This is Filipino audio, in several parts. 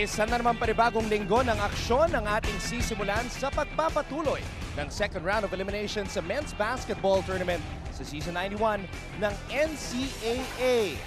Isa na naman panibagong linggo ng aksyon ng ating sisimulan sa pagpapatuloy ng second round of elimination sa men's basketball tournament sa Season 91 ng NCAA.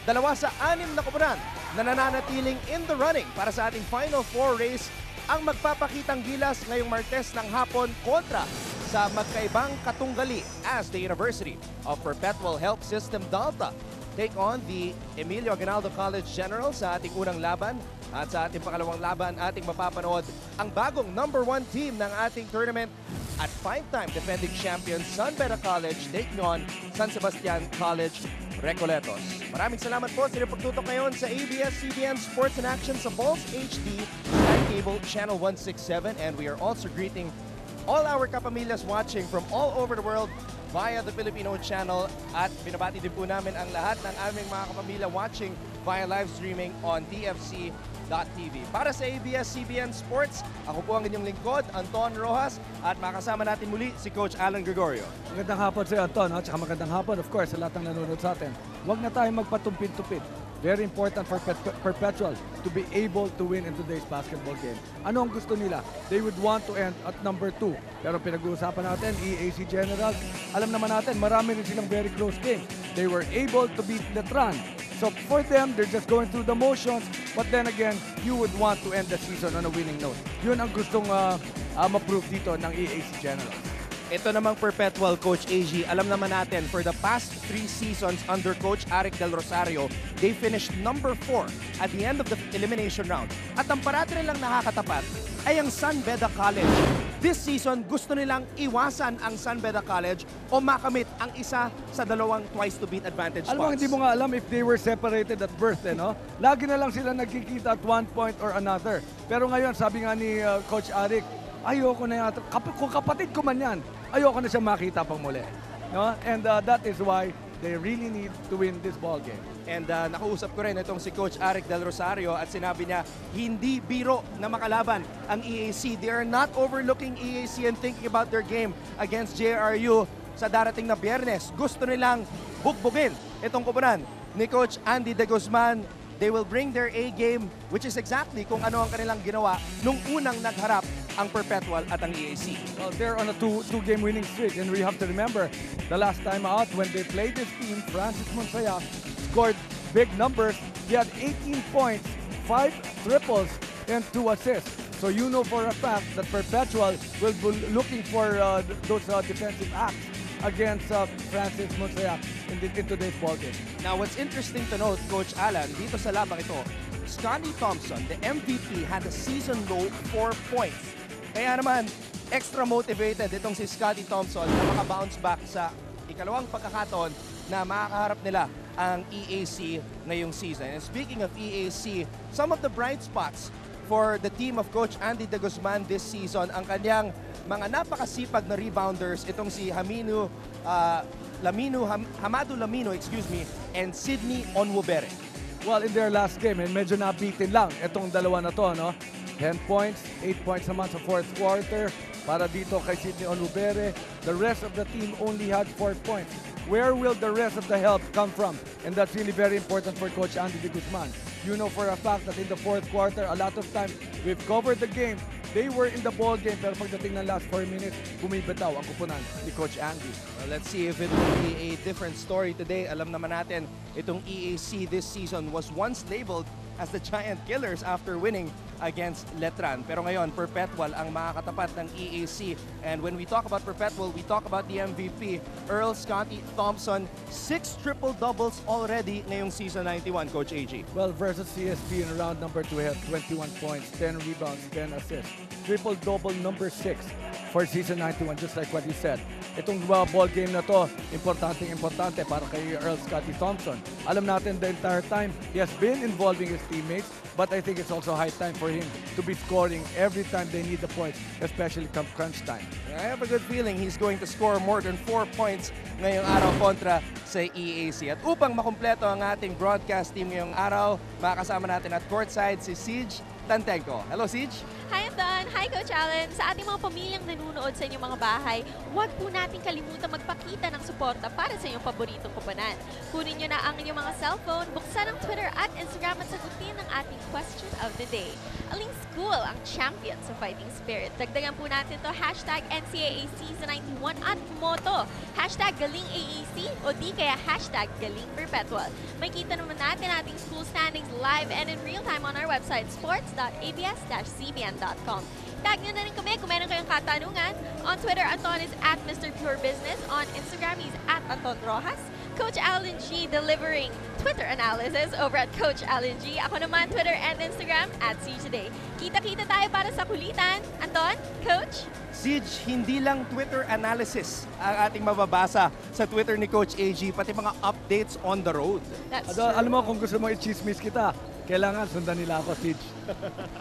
2 sa 6 na koponan na nananatiling in the running para sa ating Final Four race ang magpapakitang gilas ngayong Martes ng hapon kontra sa magkaibang katunggali as the University of Perpetual Health System Dalta take on the Emilio Aguinaldo College General sa ating unang laban. At sa ating pangalawang laban, ating mapapanood ang bagong #1 team ng ating tournament at 5-time defending champion San Beda College taking on San Sebastian College Recoletos. Maraming salamat po sa inyong pagtutok ngayon sa ABS-CBN Sports in Action sa Balls HD, Sky Cable Channel 167, and we are also greeting all our kapamilyas watching from all over the world via the Filipino channel at binabati din po namin ang lahat ng aming mga kapamilya watching via live streaming on TFC.tv. Para sa ABS-CBN Sports, ako po ang inyong lingkod, Anton Rojas, at makasama natin muli si Coach Alan Gregorio. Magandang hapon sa iyo, Anton, at saka magandang hapon, of course, sa lahat ng nanonood sa atin. Huwag na tayong magpatumpid-tupid. Very important for Perpetual to be able to win in today's basketball game. Ano ang gusto nila? They would want to end at #2. Pero pinag-uusapan natin, EAC Generals, alam naman natin, marami rin silang very close game. They were able to beat Letran. So for them, they're just going through the motions. But then again, you would want to end the season on a winning note. Yun ang gustong ma-prove dito ng EAC Generals. Ito namang Perpetual, Coach AG, alam naman natin, for the past 3 seasons under Coach Aric Del Rosario, they finished #4 at the end of the elimination round. At ang parati nilang nakakatapat ay ang San Beda College. This season, gusto nilang iwasan ang San Beda College o makamit ang isa sa dalawang twice-to-beat advantage spots. Alam mo, hindi mo nga alam if they were separated at birth, no? Lagi na lang sila nagkikita at one point or another. Pero ngayon, sabi nga ni Coach Aric, ayoko na yan. Kung kapatid ko man yan, ayoko na siya makita pang muli. No? And that is why they really need to win this ball game. And nakausap ko rin itong si Coach Aric Del Rosario at sinabi niya, hindi biro na makalaban ang EAC. They are not overlooking EAC and thinking about their game against JRU sa darating na Biyernes. Gusto nilang bugbugin itong koponan ni Coach Andy De Guzman. They will bring their A game, which is exactly kung ano ang kanilang ginawa nung unang nagharap ang Perpetual at ang EAC. Well, they're on a two-game winning streak, and we have to remember the last time out when they played this team, Francis Monsaya scored big numbers. He had 18 points, 5 triples, and 2 assists. So you know for a fact that Perpetual will be looking for those defensive acts against Francis Monsaya in today's ballgame. Now, what's interesting to note, Coach Alan, dito sa labang ito, Scotty Thompson, the MVP, had a season-low 4 points. Kaya naman, extra motivated itong si Scotty Thompson na makabounce back sa ikalawang pagkakataon na makakaharap nila ang EAC ngayong season. And speaking of EAC, some of the bright spots for the team of Coach Andy De Guzman this season, ang kanyang mga napakasipag na rebounders, itong si Hamadu Lamino, and Sydney Onwubere. Well, in their last game, medyo nabitin lang itong dalawa na to, no? 10 points, 8 points naman sa fourth quarter para dito kay Sydney Onwubere. The rest of the team only had 4 points. Where will the rest of the help come from? And that's really very important for Coach Andy De Guzman. You know for a fact that in the fourth quarter, a lot of time, we've covered the game. They were in the ball game, pero pagdating ng last 4 minutes, bumibitaw ang kupunan ni Coach Andy. Well, let's see if it will be a different story today. Alam naman natin, itong EAC this season was once labeled as the Giant Killers after winning against Letran. Pero ngayon, Perpetual ang makakatapat ng EAC. And when we talk about Perpetual, we talk about the MVP, Earl Scotty Thompson. 6 triple-doubles already ngayong season 91, Coach AG. Well, versus CSP in round number 2, he had 21 points, 10 rebounds, 10 assists. Triple-double number 6 for season 91, just like what you said. Itong ball game na to, importante para kay Earl Scotty Thompson. Alam natin the entire time, he has been involving his teammates, but I think it's also high time for him to be scoring every time they need the points, especially come crunch time. I have a good feeling he's going to score more than 4 points ngayong araw kontra sa EAC. At upang makumpleto ang ating broadcast team ngayong araw, makakasama natin at courtside si Siege Tantenko. Hello, Siege. Hi, Anton! Hi, Coach Allen! Sa ating mga pamilyang nanunood sa inyong mga bahay, huwag po natin kalimutan magpakita ng suporta para sa inyong paboritong koponan. Kunin nyo na ang inyong mga cellphone, buksan ang Twitter at Instagram at sagutin ang ating question of the day. Aling school ang champion sa fighting spirit? Dagdagan po natin to hashtag NCAA Season 91 at motto, hashtag Galing AAC o di kaya hashtag Galing Perpetual. May kita naman natin ating school standings live and in real time on our website, sports.abs-cbn.com. Tag nyo na rin kami kung meron kayong katanungan. On Twitter, Anton is at Mr. Pure Business. On Instagram, he's at Anton Rojas. Coach Alan G delivering Twitter analysis over at Coach Alan G. Ako naman, Twitter and Instagram at CToday. Kita-kita tayo para sa kulitan. Anton, Coach? Siege, hindi lang Twitter analysis ang ating mababasa sa Twitter ni Coach AG, pati mga updates on the road. That's true. Alam mo, kung gusto mo i-chismis kita, kailangan sundan nila ako, Siege.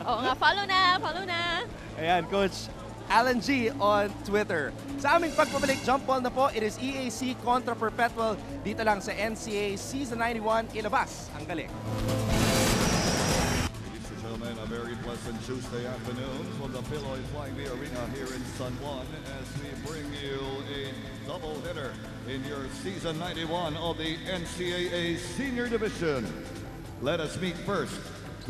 Oo nga, follow na, follow na. Ayan, Coach Alan G on Twitter. Sa aming pagpabalik, jump ball na po, it is EAC kontra Perpetual dito lang sa NCAA Season 91. Ilabas ang galing. Ladies and gentlemen, a very pleasant Tuesday afternoon from the Pilloy Flying V Arena here in San Juan as we bring you a double hitter in your Season 91 of the NCAA Senior Division. Let us meet first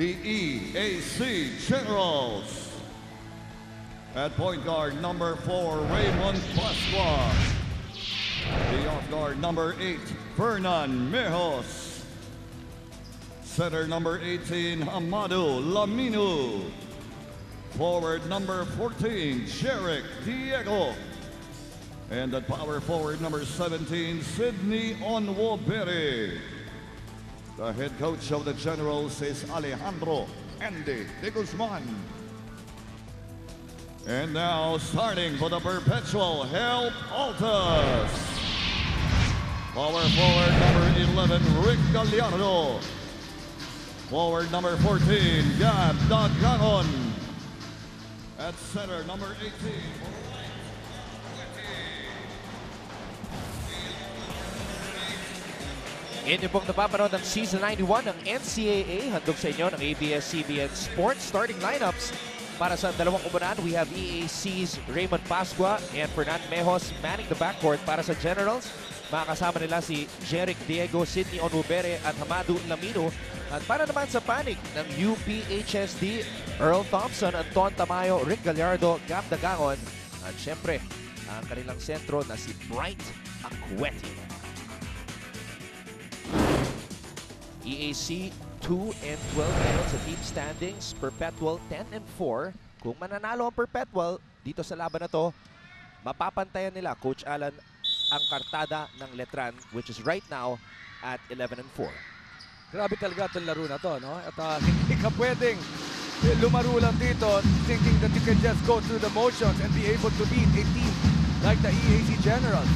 the EAC Generals. At point guard number 4, Raymond Pascua. The off guard number 8, Fernan Mejos. Center number 18, Amado Lamino. Forward number 14, Jerick Diego. And at power forward number 17, Sydney Onwobere. The head coach of the Generals is Alejandro Andy de Guzman. And now, starting for the Perpetual, Help Altas. Power forward number 11, Rick Gallardo. Forward number 14, Gab Dagangon. At center, number 18, Inyo pong napapanood ng Season 91 ng NCAA. Handog sa inyo ng ABS-CBN Sports. Starting lineups para sa dalawang koponan, we have EAC's Raymond Pascua and Fernan Mejos manning the backcourt. Para sa Generals, makakasama nila si Jerick Diego, Sydney Onwobere at Hamadu Lamino. At para naman sa panig ng UPHSD, Earl Thompson, Anton Tamayo, Rick Gallardo, Gab Dagangon. At syempre, ang kanilang sentro na si Bright Acueti. EAC 2-12 ngayon sa team standings. Perpetual 10-4. Kung mananalo ang Perpetual dito sa laban na to, mapapantayan nila, Coach Alan, ang kartada ng Letran, which is right now at 11-4. Grabe talaga itong laro na to, no? At hindi ka pwedeng lumaro lang dito thinking that you can just go through the motions and be able to beat a team like the EAC Generals.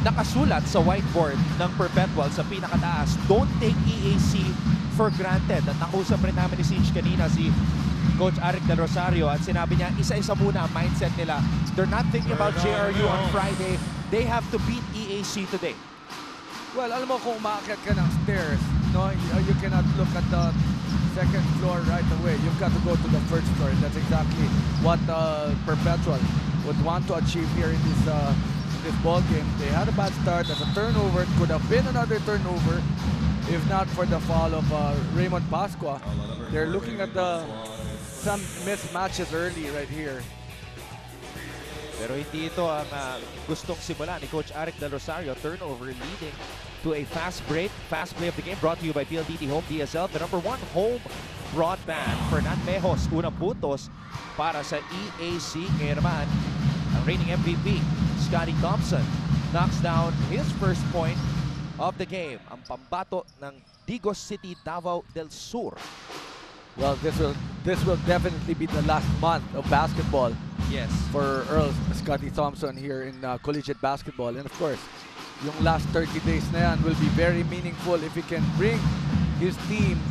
Nakasulat sa whiteboard ng Perpetual sa pinakataas, don't take EAC for granted. At nakusap rin namin ni Siege kanina si Coach Aric Del Rosario at sinabi niya, isa-isa muna ang mindset nila. They're not thinking about JRU on Friday. They have to beat EAC today. Well, alam mo, kung umaakyat ka ng stairs, no, you cannot look at the second floor right away. You've got to go to the first floor. That's exactly what Perpetual would want to achieve here in this ball game. They had a bad start as a turnover. It could have been another turnover if not for the foul of Raymond Pascua. They're looking at some mismatches early right here. Pero hindi ito ang gustong simula ni Coach Aric Del Rosario. Turnover leading to a fast break. Fast play of the game brought to you by PLDT Home DSL. The #1 home broadband. Fernan Mejos, unang puntos para sa EAC. Ngayon naman, ang reigning MVP, Scotty Thompson, knocks down his first point of the game. Ang pambato ng Digos City, Davao del Sur. Well, this will definitely be the last month of basketball. Yes. For Earl Scotty Thompson here in collegiate basketball. And of course, yung last 30 days na yan will be very meaningful if he can bring his team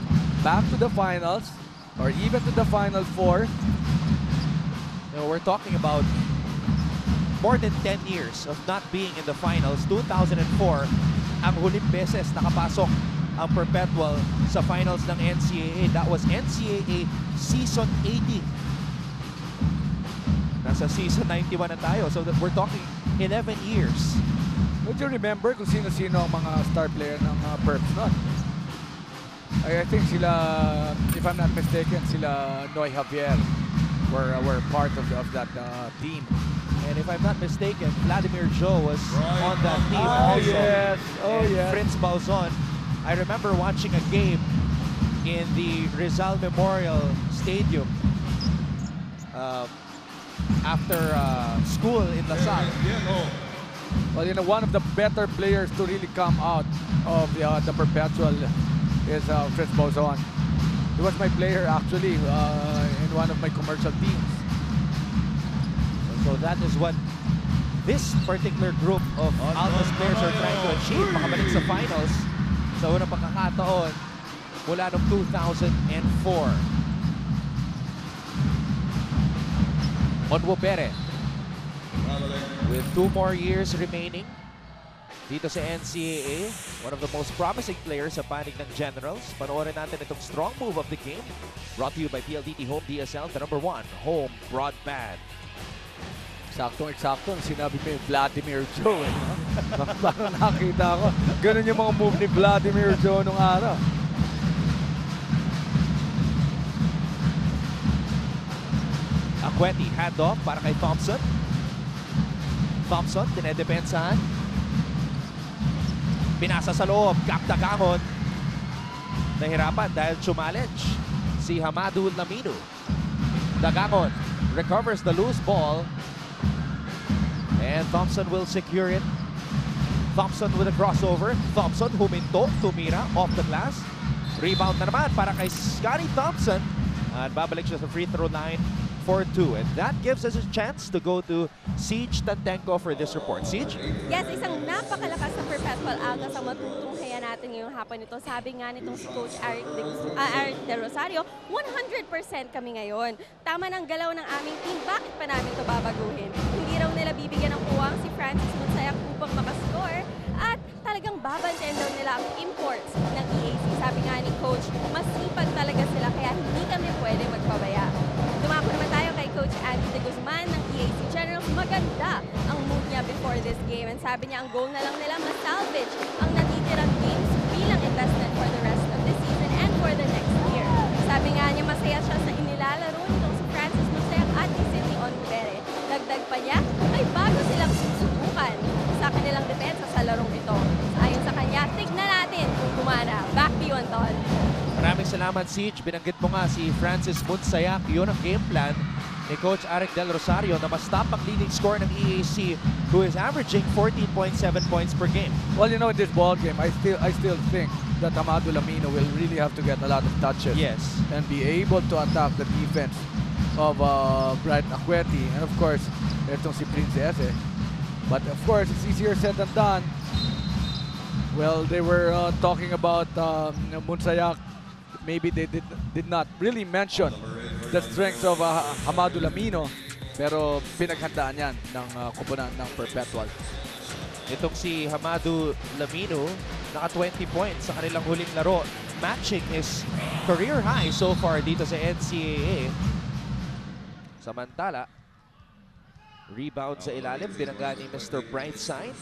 back to the finals or even to the Final Four. You know, we're talking about more than 10 years of not being in the finals. 2004, ang huling beses nakapasok ang Perpetual sa finals ng NCAA. That was NCAA Season 80. Nasa Season 91 na tayo. So that we're talking 11 years. Would you remember kung sino-sino ang mga star player ng Perps nun? I think sila, if I'm not mistaken, sila Noy Javier were part of that team. And if I'm not mistaken, Vladimir Joe was on that team Oh, also. yes. Oh, And yes. Fritz Balzon. I remember watching a game in the Rizal Memorial Stadium after school in Lasal. Well, you know, one of the better players to really come out of the Perpetual is Fritz Balzon. He was my player actually in one of my commercial teams. So that is what this particular group of Almas players are trying to achieve. Makabalik sa finals sa unang pagkakataon mula noong 2004. Onwo Pere with 2 more years remaining dito sa NCAA. One of the most promising players sa panig ng Generals. Panoorin natin itong strong move of the game. Brought to you by PLDT Home DSL, the #1 home broadband. Saktong-eksakto, sinabi mo yung Vladimir Joe. Eh, no? Parang nakita ko, ganun yung mga move ni Vladimir Joe nung araw. Akweti, handoff para kay Thompson. Thompson, dinedepensahan. Pinasa sa loob, Kaptagamon. Nahirapan dahil challenge si Hamadu Lamino. Dagangon recovers the loose ball. And Thompson will secure it. Thompson with a crossover. Thompson huminto, tumira off the glass. Rebound na naman para kay Scotty Thompson. At babalik siya sa free throw line for 2. And that gives us a chance to go to Siege Tantenko for this report. Siege? Yes, isang napakalakas na Perpetual Altas ang matutunghayan natin ngayong hapon nito. Sabi nga nitong si Coach Eric De Rosario, 100% kami ngayon. Tama ng galaw ng aming team, bakit pa namin ito babaguhin? Hindi raw nila bibigyan ng puwang si Francis Monsayak upang makascore at talagang babantayan daw nila ang imports ng EAC. Sabi nga ni Coach, masipag talaga sila kaya hindi kami pwede magpabaya. Dumako naman tayo kay Coach Andy De Guzman ng EAC Generals. Maganda ang mood niya before this game. And sabi niya ang goal na lang nila ma-salvage ang natitirang games bilang investment for the rest of the season and for the next year. Sabi nga niya masaya siya sa inilalaro nitong si Francis Monsayak at ni Sidney Onmubere. Dagdag pa niya, ay bago silang susubukan sa kanilang depensa sa larong ito. Ayon sa kanya, tignan natin kung gumana. Back to you, Anton. Maraming salamat, Siege. Binanggit mo nga si Francis Monsayak. Yun ang game plan ni Coach Eric Del Rosario na ma-stop ang leading score ng EAC who is averaging 14.7 points per game. Well, you know, in this ball game, I still think that Hamadu Lamino will really have to get a lot of touches. Yes. And be able to attack the defense of Brian Akweti. And of course, itong si Prince Ese. But of course, it's easier said than done. Well, they were talking about Monsayak. Maybe they did not really mention the strengths of Hamadu Lamino. Pero pinaghandaan yan ng koponan ng Perpetual. Itong si Hamadu Lamino, naka 20 points sa kanilang huling laro. Matching his career high so far dito sa NCAA. Samantala, rebound sa ilalim, binangga ni Mr. Brightside.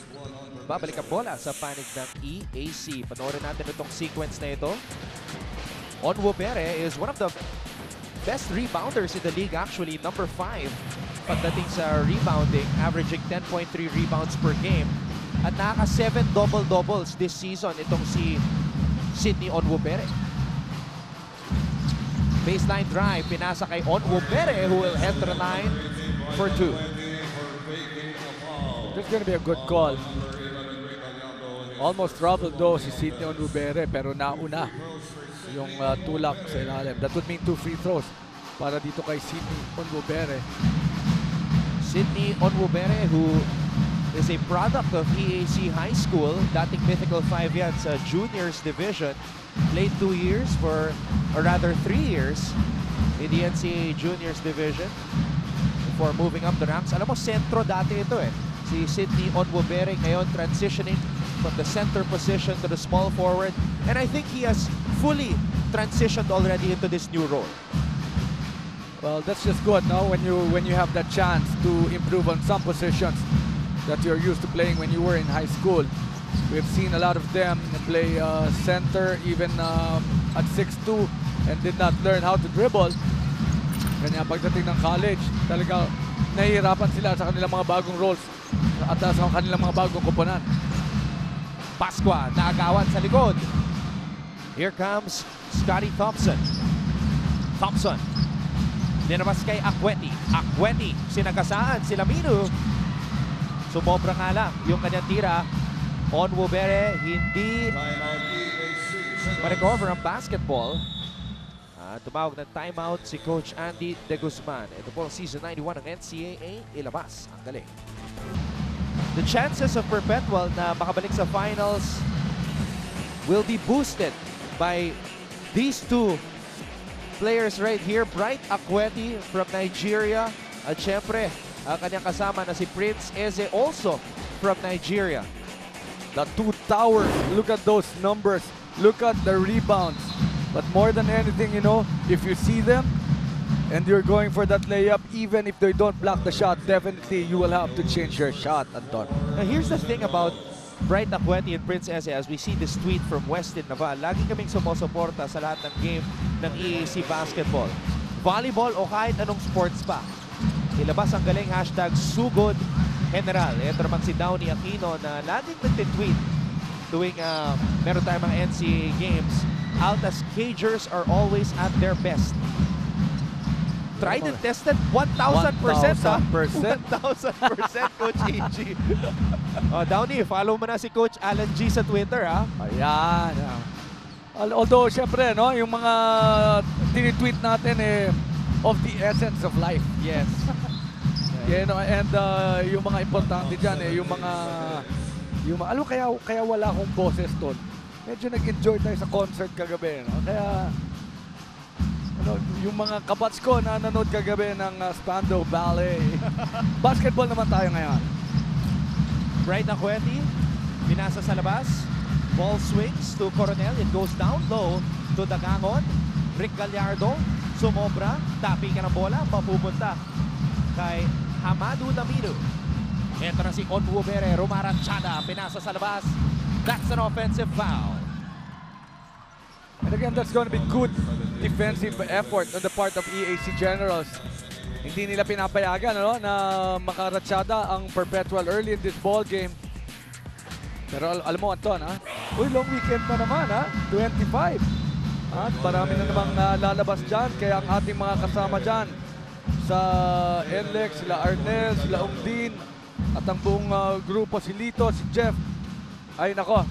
Babalik ang bola sa panig ng EAC. Panoorin natin itong sequence na ito. Onwo Pere is one of the best rebounders in the league actually, number 5 pagdating sa rebounding, averaging 10.3 rebounds per game. At naka 7 double-doubles this season itong si Sidney Onwo Pere. Baseline drive, pinasa kay Onwo Pere who will head to the line for 2. This is gonna be a good call. Almost troubled though si Sidney Onmubere pero nauna yung tulak sa ilalim. That would mean 2 free throws para dito kay Sidney Onmubere. Sidney Onmubere who is a product of EAC High School, dating Mythical 5 yan sa Juniors Division. Played 2 years or rather 3 years in the NCAA Juniors Division before moving up the ranks. Alam mo, sentro dati ito eh. Si Sidney Onmubere ngayon transitioning from the center position to the small forward. And I think he has fully transitioned already into this new role. Well, that's just good, no? When you have that chance to improve on some positions that you're used to playing when you were in high school. We've seen a lot of them play center even at 6'2", and did not learn how to dribble. Kanya pagdating ng college, talaga nahihirapan sila sa kanilang mga bagong roles at sa kanilang mga bagong koponan. Pasqua, naagawan sa likod. Here comes Scotty Thompson. Thompson. Dinabas kay Akweti. Akweti, sinagasaan si Lamino. Sumobra nga lang yung kanyang tira. Onwubere, hindi ma-recover ang basketball. Tumawag ng timeout si Coach Andy De Guzman. Ito po ang Season 91 ng NCAA. Ilabas ang galing. The chances of Perpetual na makabalik sa finals will be boosted by these two players right here. Bright Akweti from Nigeria. At syempre, ang kanyang kasama na si Prince Eze also from Nigeria. The two towers, look at those numbers. Look at the rebounds. But more than anything, you know, if you see them and you're going for that layup, even if they don't block the shot, definitely you will have to change your shot, Anton. Now here's the thing about Bright Akweti and Prince Eze. As we see this tweet from Westin Naval, lagi kaming sumusuporta sa lahat ng game ng EAC basketball. Volleyball o kahit anong sports pa. Ilabas ang galing hashtag Sugod General. Ito naman si Downey Aquino na laging nagtitweet tuwing meron tayong mga NCAA games. Alta's Cagers are always at their best. Tried and tested 1,000%. 1,000%, Coach AG. Downey, follow mo na si Coach Alan G sa Twitter, ha? Ayan. Although, syempre, no, yung mga tinitweet natin of the essence of life. Yes. You know, and yung mga importante dyan, yung mga alam mo, kaya wala akong boses doon. Medyo nag-enjoy tayo sa concert kagabi, no? Kaya ano, yung mga kabats ko na nanood kagabi ng Spandau Ballet. Basketball naman tayo ngayon. Bright Akweti, binasa sa labas. Ball swings to Coronel. It goes down low to Dagangon. Rick Gallardo, sumobra. Tapping ka ng bola, mapupunta kay Hamadu Lamino. Ito na si Onwubere, Rumaranchada, pinasa sa labas. That's an offensive foul. And again, that's going to be good defensive effort on the part of EAC Generals. Hindi nila pinapayagan, ano, na makaratsyada ang Perpetual early in this ball game. Pero alam mo, Anton, ha? Uy, long weekend na naman, ha? 25. At marami na namang lalabas dyan. Kaya ang ating mga kasama dyan sa NLEX, sila Arnel, sila Ungdin, at ang buong grupo, si Lito, si Jeff, ay nako,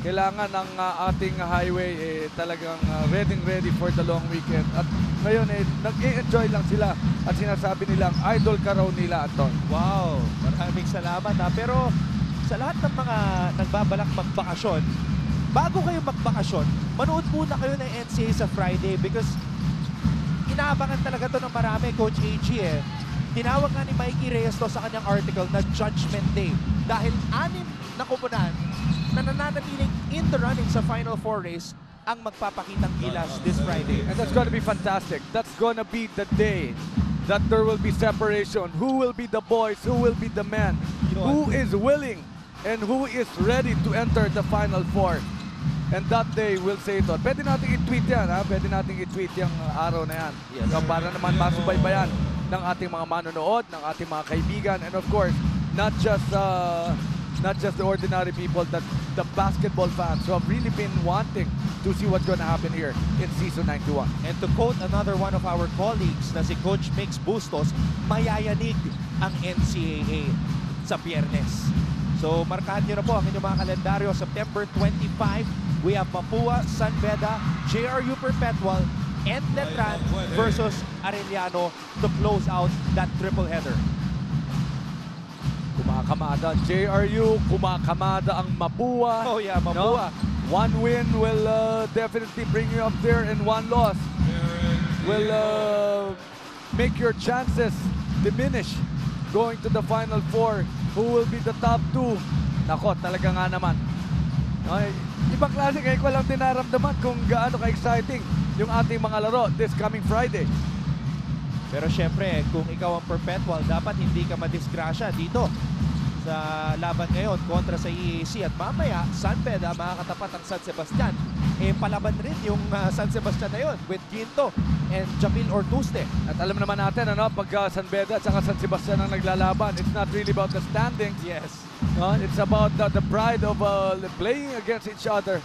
kailangan ng ating highway talagang ready for the long weekend. At ngayon nag-i-enjoy lang sila at sinasabi nilang idol ka raw nila, Anton. Wow, maraming salamat, ha. Pero sa lahat ng mga nagbabalak magbakasyon, bago kayo magbakasyon, manood muna kayo ng NCAA sa Friday because inaabangan talaga to ng marami, Coach AG. Tinawag nga ni Mikey Reyes to sa kanyang article na Judgment Day dahil 6 na koponan na nananatiling in the running sa Final Four race ang magpapakitang gilas this Friday. And that's going to be fantastic. That's going to be the day that there will be separation. Who will be the boys? Who will be the men? Who is willing and who is ready to enter the Final Four? And that day will say ito. Pwede natin i-tweet yan, ha? Pwede natin i-tweet yung araw na yan. Yes. So, para naman masubaybayan ng ating mga manonood, ng ating mga kaibigan, and of course, not just the ordinary people, that the basketball fans who have really been wanting to see what's going to happen here in Season 91. And to quote another one of our colleagues na si Coach Mix Bustos, mayayanig ang NCAA sa Biyernes. So markahan nyo na po ang inyong mga kalendaryo. September 25, we have Mapua, San Beda, JRU Perpetual, and Letran versus Arellano to close out that triple header. Kumakamada JRU, kumakamada ang Mapua. Oh yeah, Mapua. No? One win will definitely bring you up there, and one loss will make your chances diminish going to the Final Four. Who will be the top 2? Nako, talaga nga naman. Ay, ibang klase, ngayon ko lang dinaramdaman kung gaano ka-exciting yung ating mga laro this coming Friday. Pero syempre, kung ikaw ang Perpetual, dapat hindi ka madisgrasya dito sa laban ngayon kontra sa EAC. At mamaya, San Pedro makakatapat ang San Sebastian. Palaban rin yung San Sebastian na yun with Ginto and Jamil Ortuste. At alam naman natin, pag San Beda at saka San Sebastian ang naglalaban, it's not really about the standings. Yes. It's about the pride of playing against each other.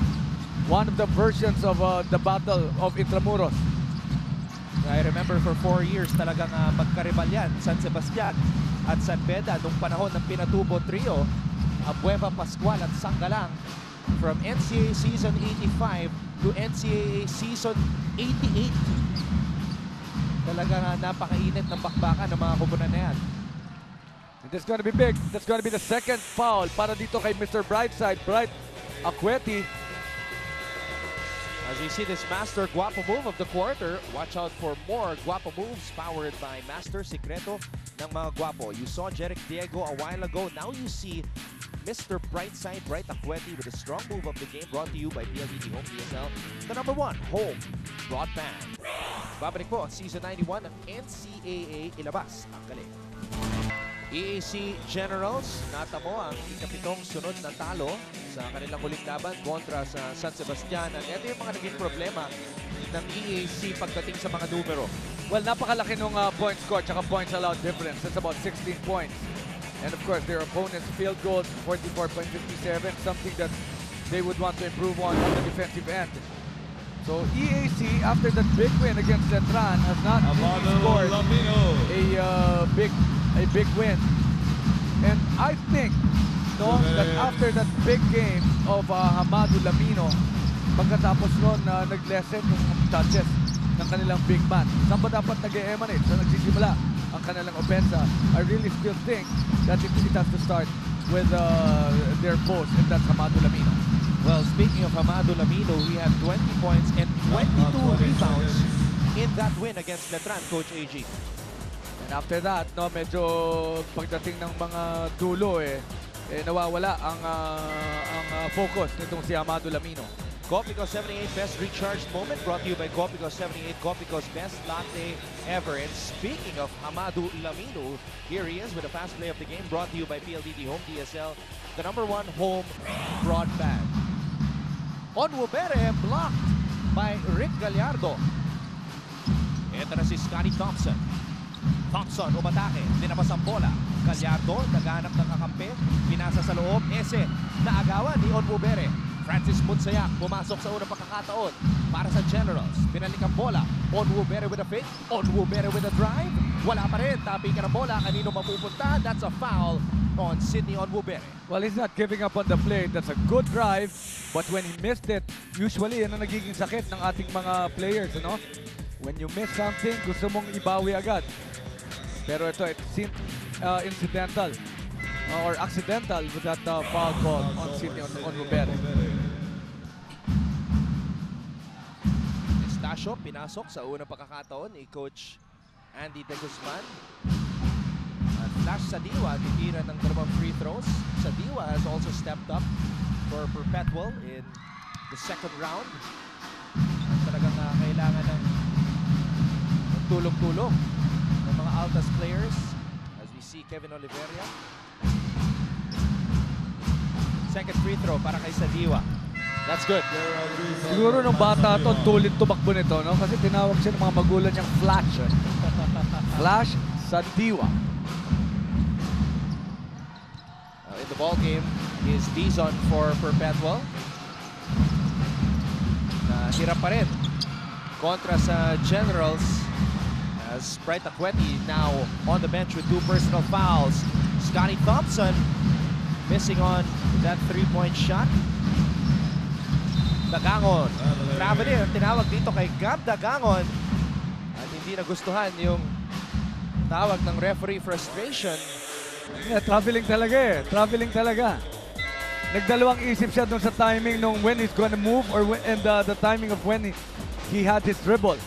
One of the versions of the Battle of Intramuros. I remember for 4 years talagang magkaribal yan, San Sebastian at San Beda nung panahon ng Pinatubo Trio, Abueva, Pascual at Sanggalang from NCAA Season 85 to NCAA Season 88. Talagang napakainit ng bakbakan ng mga kupunan na yan. And that's gonna be big. That's gonna be the second foul para dito kay Mr. Brightside, Bright Acueti. As we see this Master Guapo move of the quarter, watch out for more Guapo moves powered by Master Secreto ng mga Guapo. You saw Jeric Diego a while ago. Now you see Mr. Brightside, Bright Acueti with a strong move of the game brought to you by PLDT Home DSL, the #1 home broadband. Babalik po ang Season 91 ng NCAA. Ilabas ang galing. EAC Generals, natamo ang ikapitong sunod na talo sa kanilang huling laban kontra sa San Sebastian. At ito yung mga naging problema ng EAC pagdating sa mga numero. Well, napakalaki nung point score tsaka points allowed difference. It's about 16 points. And of course, their opponents' field goals, 44.57, something that they would want to improve on the defensive end. So EAC, after that big win against Letran, has not really scored a big win. And I think that after that big game of Hamadu Lamino, pagkatapos nun nag-lessen yung touches ng kanilang big man. Saan ba dapat nag-emanate? Saan nagsisimula ang kanilang opensa? I really still think that it has to start with their post, and that's Hamadu Lamino. Well, speaking of Hamadu Lamino, we have 20 points and 22 rebounds in that win against Letran, Coach AG. And after that, medyo pagdating ng mga dulo, nawawala ang focus nitong si Hamadu Lamino. Copico 78 Best Recharged Moment brought to you by Copico 78, Copico's best latte ever. And speaking of Hamadu Lamino, here he is with a fast play of the game brought to you by PLDT Home DSL, the #1 home broadband. Onwubere blocked by Rick Gallardo. Ito na si Scotty Thompson. Thompson umatake, dinabas ang bola. Gallardo naghanap ng kakampi, pinasa sa loob, naagawan ni Onwubere. Francis Munsayak pumasok sa unang pagkakataon para sa Generals. Pinalik ang bola. Onwubere with a fake. Onwubere with a drive. Wala pa rin. Tapi ka ng bola. Kanino mapupunta? That's a foul on Sidney Onwubere. Well, he's not giving up on the play. That's a good drive. But when he missed it, usually yan ang nagiging sakit ng ating mga players, When you miss something, gusto mong ibawi agad. Pero ito, it seemed incidental or accidental with that foul ball on Sidney Onwubere. Estacio pinasok sa unang pagkakataon ni Coach Andy De Guzman. At Flash Sadiwa titira ng 2 free throws. Sadiwa has also stepped up for Perpetual in the second round. At talagang kailangan ng tulong-tulong ng mga Altas players as we see Kevin Oliveria. Second free throw para kay Sadiwa. That's good. Siguro nung bata to, tulit tumakbo nito, Kasi tinawag siya ng mga magulang niyang Flash. Flash Sadiwa. In the ball game is Dizon for Perpetual. Hirap pa rin kontra sa Generals as Bright Acueti now on the bench with 2 personal fouls. Scotty Thompson missing on that 3-point shot. Dagangon. Traveling ang tinawag dito kay Gab Dagangon. At hindi nagustuhan yung tawag ng referee frustration. Yeah, traveling talaga Traveling talaga. Nagdalawang isip siya dun sa timing nung when he's gonna move and the timing of when he had his dribble.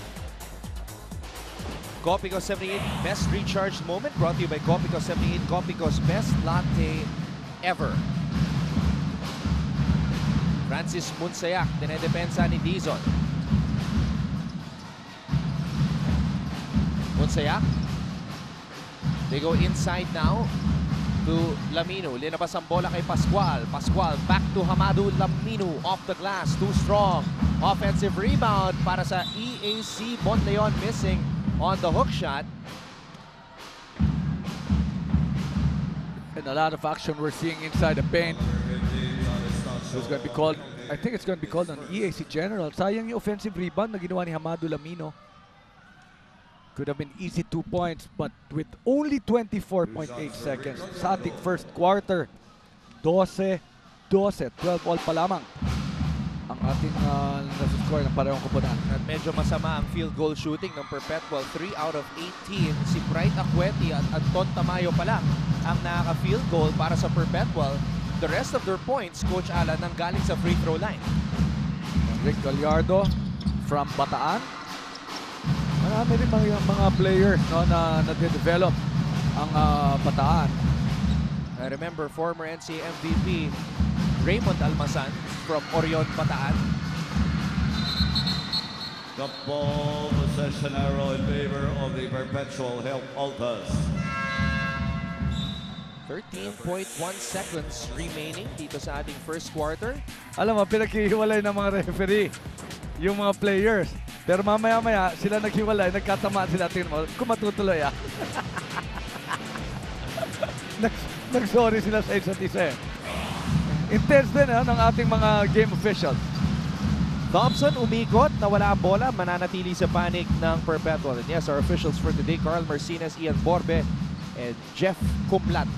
Copico 78 Best Recharged Moment brought to you by Copico 78, Copico's best latte ever. Francis Munsayak, dinedepensa ni Dizon. Munsayak. They go inside now to Lamino. Linabas ang bola kay Pascual. Pascual back to Hamadu Lamino. Off the glass, too strong. Offensive rebound para sa EAC. Bonleon missing on the hook shot. And a lot of action we're seeing inside the paint. It's going to be called, I think it's going to be called an EAC general. Sayang yung offensive rebound na ginawa ni Hamadu Lamino. Could have been easy 2 points, but with only 24.8 seconds sa ating first quarter, 12 all pa lamang ang ating nasa-score ng parehong koponan. At medyo masama ang field goal shooting ng Perpetual. 3 out of 18. Si Bright Acueti at Anton Tamayo pa lang ang nakaka-field goal para sa Perpetual. The rest of their points, Coach Alan, nanggaling sa free throw line. Rick Gallardo from Bataan. Marami rin mga players, no, na nade-develop ang Bataan. I remember former NCAA MVP Raymond Almasan from Orion, Bataan. The ball possession arrow in favor of the Perpetual help Altas. 13.1 seconds remaining dito sa ating first quarter. Alam mo, pinaghihiwalay ng mga referee yung mga players. Pero mamaya-maya, sila naghiwalay, nagkatamaan sila. Tingnan mo, kung matutuloy Nag-sorry sila sa isa't isa. Intense din ng ating mga game officials. Thompson umikot, nawala ang bola, mananatili sa panig ng Perpetual. And yes, our officials for today, Carl Marcinez, Ian Borbe, and Jeff Kumlat.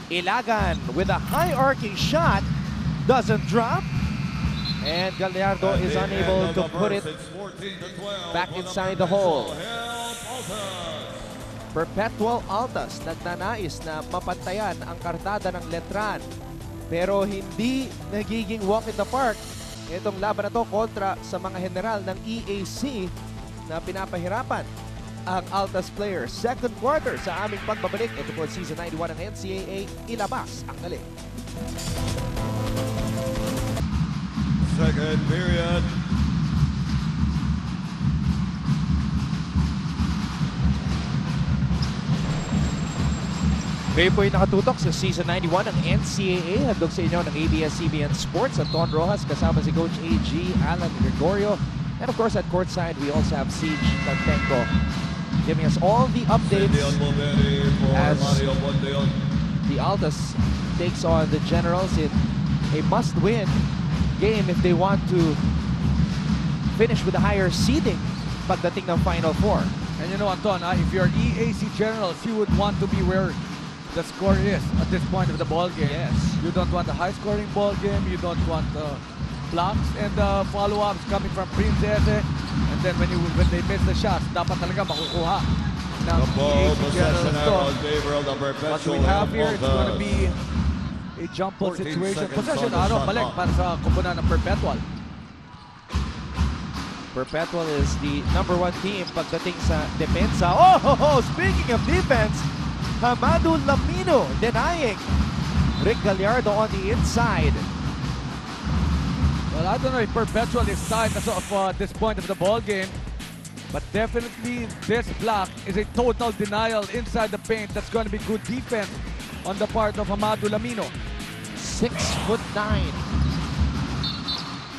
Ilagan with a high arcing shot, doesn't drop. And Gallardo is unable to put it back inside the hole. Perpetual Altas nagnanais na mapantayan ang kartada ng Letran. Pero hindi nagiging walk in the park itong laban na to kontra sa mga general ng EAC na pinapahirapan ang Altas players. Second quarter sa aming pagbabalik. Ito po Season 91 ng NCAA. Ilabas ang galing. Second period. Kayo po yung nakatutok sa Season 91 ng NCAA. Handog sa inyo ng ABS-CBN Sports. Anton Rojas kasama si Coach AG, Alan Gregorio. And of course at courtside we also have Siege Tantenko giving us all the updates as the Altas takes on the Generals in a must-win game if they want to finish with a higher seeding pagdating ng Final Four. And you know, Anton, if you're EAC Generals, you would want to be where the score is at this point of the ball game. Yes. You don't want a high-scoring ball game. You don't want blocks and follow-ups coming from Princess. And then when they miss the shots, dapat talaga makukuha ng The ball EAC possession Generals. arrow in favor of the What Perpetual we have here, help it's going to Altas. be a jump ball 14 situation. seconds Possession on the arrow, shot balik clock. para sa kupunan ng Perpetual. Perpetual is the #1 team pagdating sa depensa. Oh, speaking of defense, Hamadu Lamino denying Rick Gallardo on the inside. Well, I don't know if Perpetual is tied as of this point of the ball game, but definitely this block is a total denial inside the paint. That's going to be good defense on the part of Hamadu Lamino. 6'9".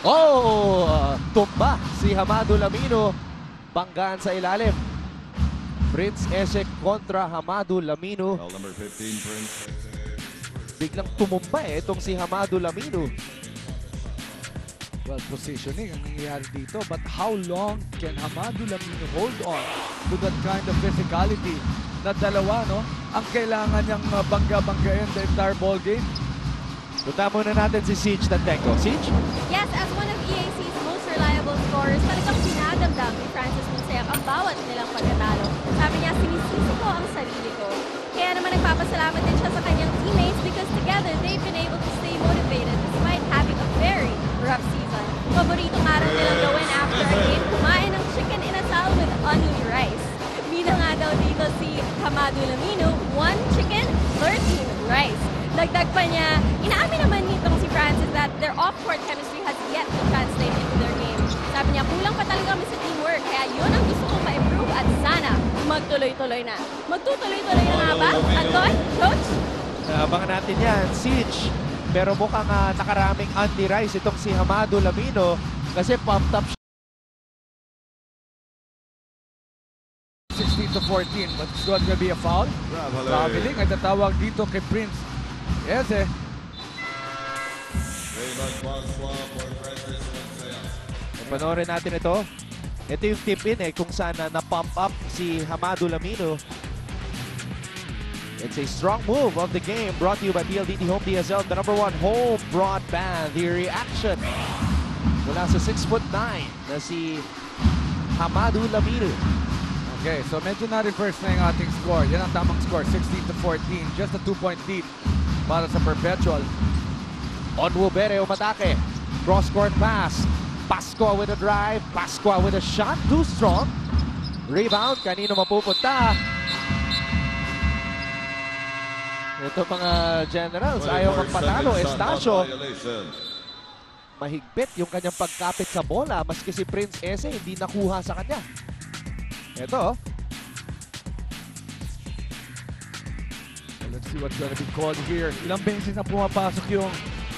Oh, tumba si Hamadu Lamino. Banggaan sa ilalim. Prince Esek kontra Hamadu Lamino. Foul number 15, Prince. Biglang tumumba itong si Hamadu Lamino. Well, positioning ang nangyayari dito, but how long can Hamadu Lamino hold on to that kind of physicality na dalawa, no? Ang kailangan niyang bangga-banggain the entire ball game. Punta muna natin si Siege Tantenko. Siege? Yes, as one of EAC's most reliable scorers, talagang pinadamdam ni Francis Munsayak ang bawat nilang pagkatalo. Sabi niya, sinisisi ko ang sarili ko. Kaya naman nagpapasalamat din siya sa kanyang teammates because together they've been able to stay motivated despite having a very rough season. Paborito nga rin nilang gawin after a game, kumain ng chicken inasal with onion rice. Bida nga daw dito si Hamadu Lamino, 1 chicken, 13 rice. Dagdag pa niya, inaamin naman nitong si Franz is that their off-court chemistry has yet to translate into their game. Sabi niya, kulang pa talaga kami sa teamwork. Kaya yun ang gusto kong ma-improve at sana magtuloy-tuloy na. Magtutuloy-tuloy na nga ba? Anton? Coach? Abangan natin yan, Siege. Pero mukhang nakaraming anti-rise itong si Hamado Lamino kasi pumped up 16-14, but it's going to be a foul. Traveling ay tatawag dito kay Prince. Yes, eh. Panoorin natin ito. Ito yung tip-in kung saan na-pump up si Hamado Lamino. It's a strong move of the game brought to you by PLDT Home DSL, the #1 home broadband. The reaction mula sa 6'9" na si Hamado Lamino. Okay, so medyo na-reverse na yung ating score. Yan ang tamang score, 16-14. Just a 2-point lead para sa Perpetual. Onwubere umatake. Cross-court pass. Pascua with a drive. Pascua with a shot. Too strong. Rebound. Kanino mapupunta? Ito mga Generals. Ayaw magpatalo. Estacio. Mahigpit yung kanyang pagkapit sa bola. Maski si Prince Ese hindi nakuha sa kanya. Ito. Let's see what's gonna be called here. Ilang beses na pumapasok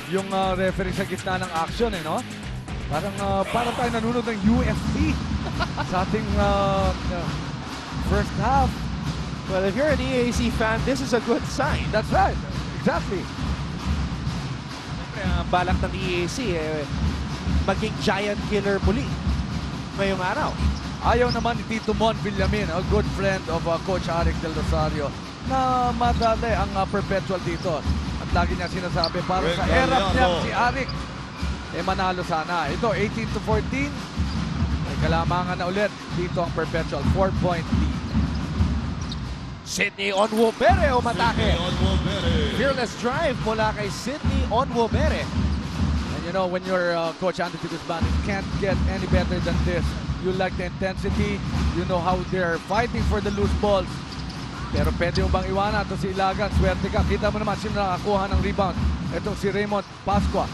yung referee sa gitna ng action, no? Parang tayo nanonood ng UFC sa ating first half. Well, if you're an EAC fan, this is a good sign. That's right. Exactly. Ang balak ng EAC, maging giant killer muli ngayong araw. Ayaw naman ni Tito Mon Villamin, a good friend of Coach Arik Del Rosario, na madali ang Perpetual dito. At lagi niya sinasabi, para sa erap niya si Arik, manalo sana. Ito, 18-14. May kalamangan na ulit dito ang Perpetual, 4-point lead. Sydney Onwubere umatake. Fearless drive mula kay Sydney Onwubere. And you know, when you're Coach Andy Guzman, it can't get any better than this. You like the intensity, you know how they're fighting for the loose balls. Pero pwede mo bang iwanan ito si Ilagan? Swerte ka. Kita mo naman sino nakakuha ng rebound. Itong si Raymond Pascua.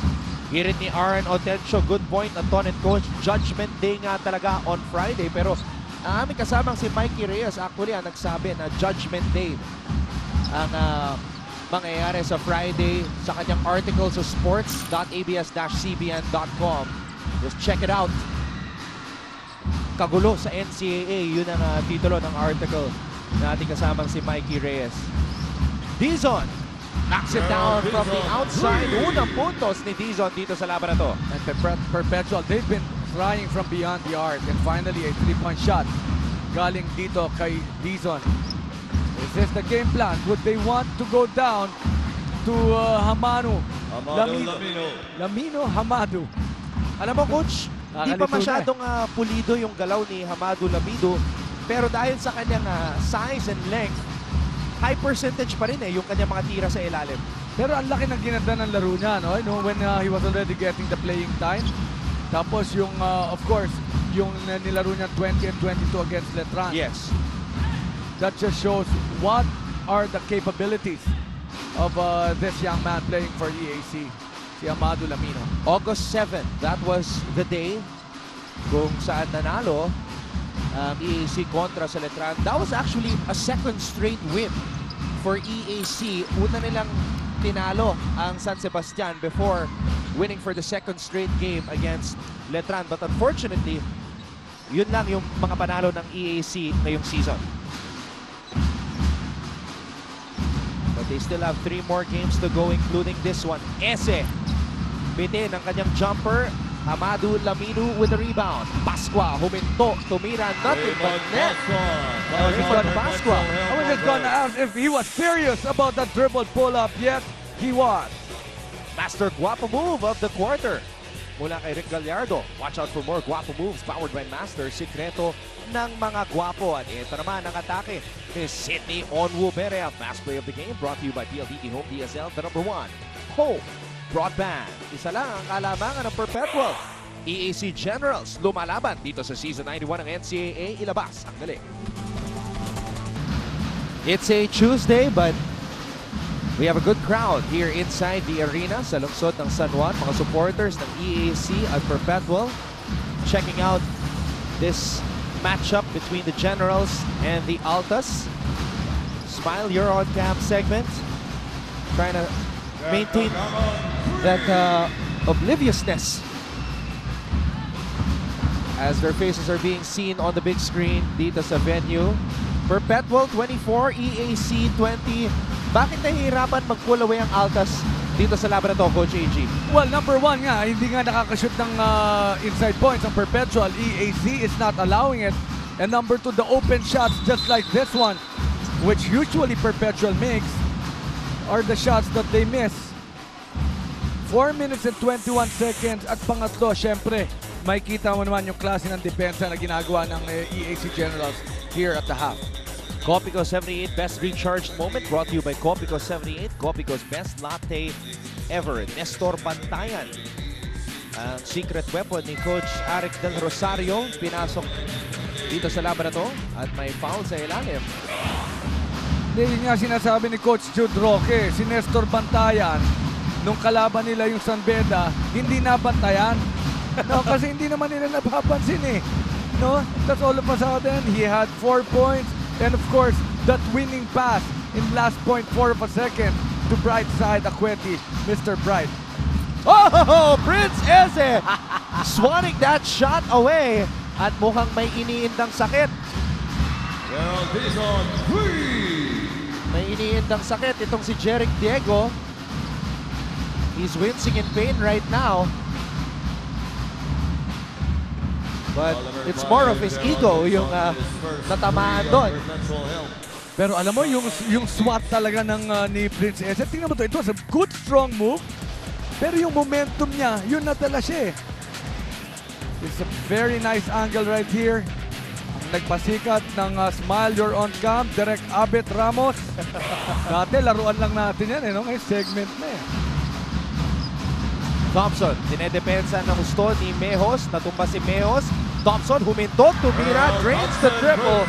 Hirit ni Aaron Otencio. Good point, Anton and Coach. Judgment Day nga talaga on Friday. Pero ang aming kasamang si Mikey Reyes actually ang nagsabi na Judgment Day ang mangyayari sa Friday sa kanyang article sa sports.abs-cbn.com. Just check it out. Kagulo sa NCAA, yun ang titulo ng article na ating kasamang si Mikey Reyes. Dizon knocks it down from the outside. Unang puntos ni Dizon dito sa laban na to. And Perpetual, they've been trying from beyond the arc, and finally a 3-point shot galing dito kay Dizon. Is this the game plan? Would they want to go down to Hamado Hamado? Alam mo, Coach, hindi pa masyadong pulido yung galaw ni Hamado Lamino, pero dahil sa kanyang size and length, high percentage pa rin yung kanyang mga tira sa ilalim. Pero ang laki ng ginanda ng laro niya, no? When he was already getting the playing time. Tapos yung, of course, yung nilaro niya 20 and 22 against Letran. Yes. That just shows what are the capabilities of this young man playing for EAC. Si Hamado Lamino. August 7, that was the day kung saan nanalo ang EAC kontra sa Letran. That was actually a second straight win for EAC. Una nilang tinalo ang San Sebastian before winning for the second straight game against Letran. But unfortunately, yun lang yung mga panalo ng EAC ngayong season. But they still have 3 more games to go, including this one. Ese bitin ang kanyang jumper. Hamado Lamino with the rebound. Pascua huminto, tumira, nothing but net. Raymond Pascua. I was just gonna ask if he was serious about that dribble pull-up. Yes, he was. Master guapo move of the quarter mula kay Rick Gallardo. Watch out for more guapo moves powered by Master. Sikreto ng mga guapo. At ito naman ang atake ni Sydney Onwubere. Ang fast play of the game brought to you by PLDT Home DSL, the #1 home broadband. Isa lang ang kalamangan ng Perpetual. EAC Generals lumalaban dito sa Season 91 ng NCAA. Ilabas ang galing. It's a Tuesday, but We have a good crowd here inside the arena sa lungsod ng San Juan. Mga supporters ng EAC at Perpetual checking out this matchup between the Generals and the Altas. Smile, you're on cam segment. Trying to maintain that obliviousness as their faces are being seen on the big screen dito sa venue. Perpetual 24, EAC 20. Bakit nahihirapan mag-pull away ang Altas dito sa laban na to, Coach AG? Well, number one nga, hindi nga nakakashoot ng inside points ang Perpetual. EAC is not allowing it. And number two, the open shots just like this one, which usually Perpetual makes, are the shots that they miss. 4 minutes and 21 seconds. At pangatlo, syempre, makikita mo naman yung klase ng depensa na ginagawa ng EAC Generals here at the half. Copico 78 best recharged moment brought to you by Copico 78, Copico's best latte ever. Nestor Bantayan, ang secret weapon ni Coach Arik Del Rosario, pinasok dito sa laban na to at may foul sa ilalim. Hindi, yun nga sinasabi ni Coach Jude Roque, si Nestor Bantayan, nung kalaban nila yung San Beda, hindi nabantayan. No, kasi hindi naman nila napapansin eh. No? That's all of a sudden, he had 4 points. And of course, that winning pass in last 0.4 of a second to Bright side Akweti, Mr. Bright. Oh, Prince Eze swatting that shot away at mukhang may iniindang sakit. Well, he's on 3. May iniindang sakit itong si Jeric Diego. He's wincing in pain right now. But it's more of his ego yung natamaan doon. Pero alam mo, yung swat talaga ng ni Prince Eze, tingnan mo to, it was a good strong move. Pero yung momentum niya, yun natala siya eh. It's a very nice angle right here. Ang nagpasikat ng Smile, You're on Cam, Direct Abet Ramos. Dati, laruan lang natin yan eh, no? Ngayon, segment na eh. Thompson, dinedepensa ng gusto ni Mejos. Natumba si Mejos. Thompson, humindog, tumira, drains the triple.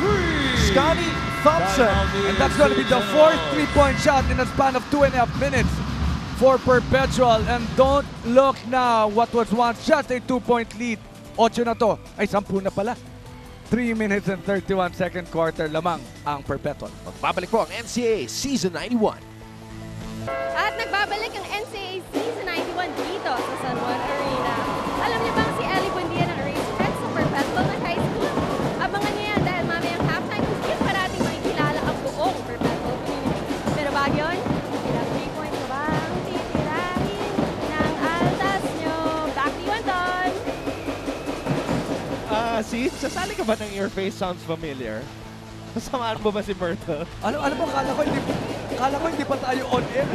Scotty Thompson. And that's going to be the 4th 3-point shot in a span of 2.5 minutes for Perpetual. And don't look now what was once just a 2-point lead. 8 na to. Ay, 10 na pala. 3 minutes and 31 second quarter lamang ang Perpetual. Magbabalik po ang NCAA Season 91. At nagbabalik ang NCAA Season 91 dito sa San Juan Arena. Alam niyo bang si Ellie Buendia ng Razorbacks sa Perpetual ng high school? Abangan niyo yan dahil mamayang halftime kung parating makikilala ang buong Perpetual community. Pero bago yun, ilang 3 points na ba ang titirahin ng Altas nyo? Back to you, Anton! See, sasali ka ba ng Your Face Sounds Familiar? Kasamaan mo ba si Myrtle? Alam mo, kala ko hindi pa tayo on air.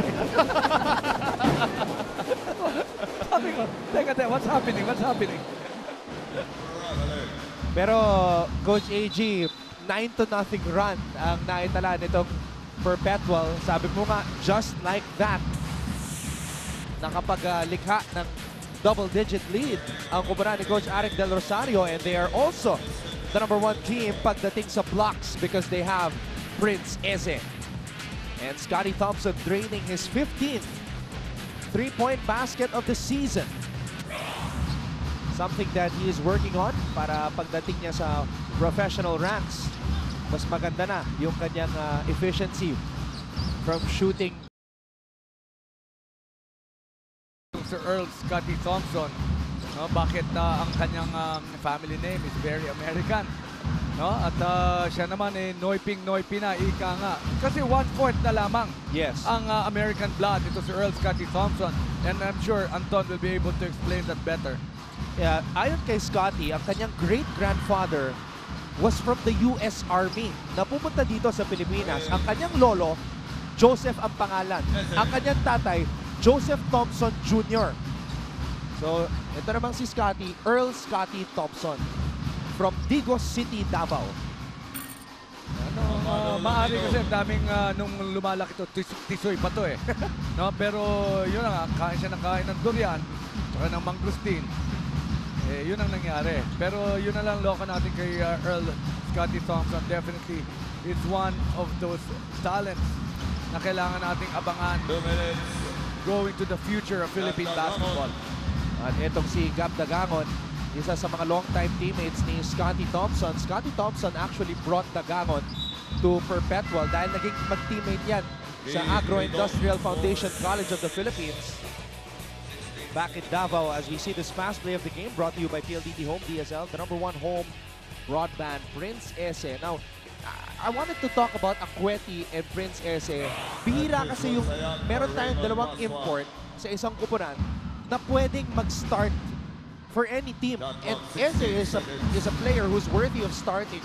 Sabi ko, teka, what's happening? Pero Coach AG, 9-0 run ang naitala nitong Perpetual. Sabi mo nga, just like that, nakapaglikha ng double-digit lead ang kumpara ni Coach Arik Del Rosario, and they are also the #1 team pagdating sa blocks because they have Prince Eze. And Scotty Thompson draining his 15th 3-point basket of the season. Something that he is working on para pagdating niya sa professional ranks, mas maganda na yung kanyang efficiency from shooting. Sir Earl Scotty Thompson, no, bakit ang kanyang family name is very American, no? At siya naman Noiping na, ika nga. Kasi 1/4 na lamang Yes. ang American blood. Ito si Earl Scotty Thompson, and I'm sure Anton will be able to explain that better. Yeah, ayon kay Scotty, ang kanyang great-grandfather was from the US Army na pumunta dito sa Pilipinas. Ang kanyang lolo, Joseph ang pangalan. Ang kanyang tatay, Joseph Thompson Jr. So, ito namang si Scotty, Earl Scotty Thompson from Digos City, Davao. Maari kasi daming nung lumalaki to, tisoy pa to eh. No, pero yun nga, kain siya ng kain ng durian, saka ng mangustin. Yun ang nangyari. Pero yun na lang loko natin kay Earl Scotty Thompson. Definitely, it's one of those talents na kailangan nating abangan 2 minutes. going to the future of Philippine basketball. At itong si Gab Dagangon, isa sa mga long-time teammates ni Scotty Thompson. Scotty Thompson actually brought Dagangon to Perpetual dahil naging mag-teammate yan sa Agro-Industrial Foundation College of the Philippines. Back in Davao as we see this fast play of the game brought to you by PLDT Home DSL, the #1 home broadband, Prince Ese. Now, I wanted to talk about Akweti and Prince Ese. Bihira kasi yung meron tayong dalawang import sa isang kupunan na pwedeng mag-start for any team. And Ese is a player who's worthy of starting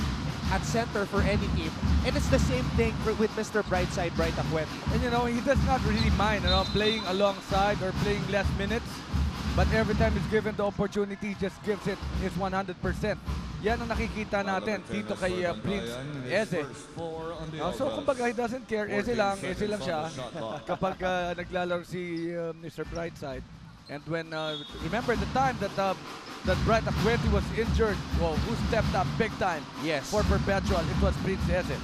at center for any team. And it's the same thing with Mr. Brightside, Bright Akweti. And you know, he does not really mind, you know, playing alongside or playing less minutes. But every time he's given the opportunity, he just gives it his 100%. Yan ang nakikita natin dito kay Prince Ese. So kumbaga he doesn't care, Ese lang siya kapag naglalaro si Mr. Brightside. And when, remember the time that Bright Akweti was injured, well, who stepped up big time for Perpetual? It was Prince Ese.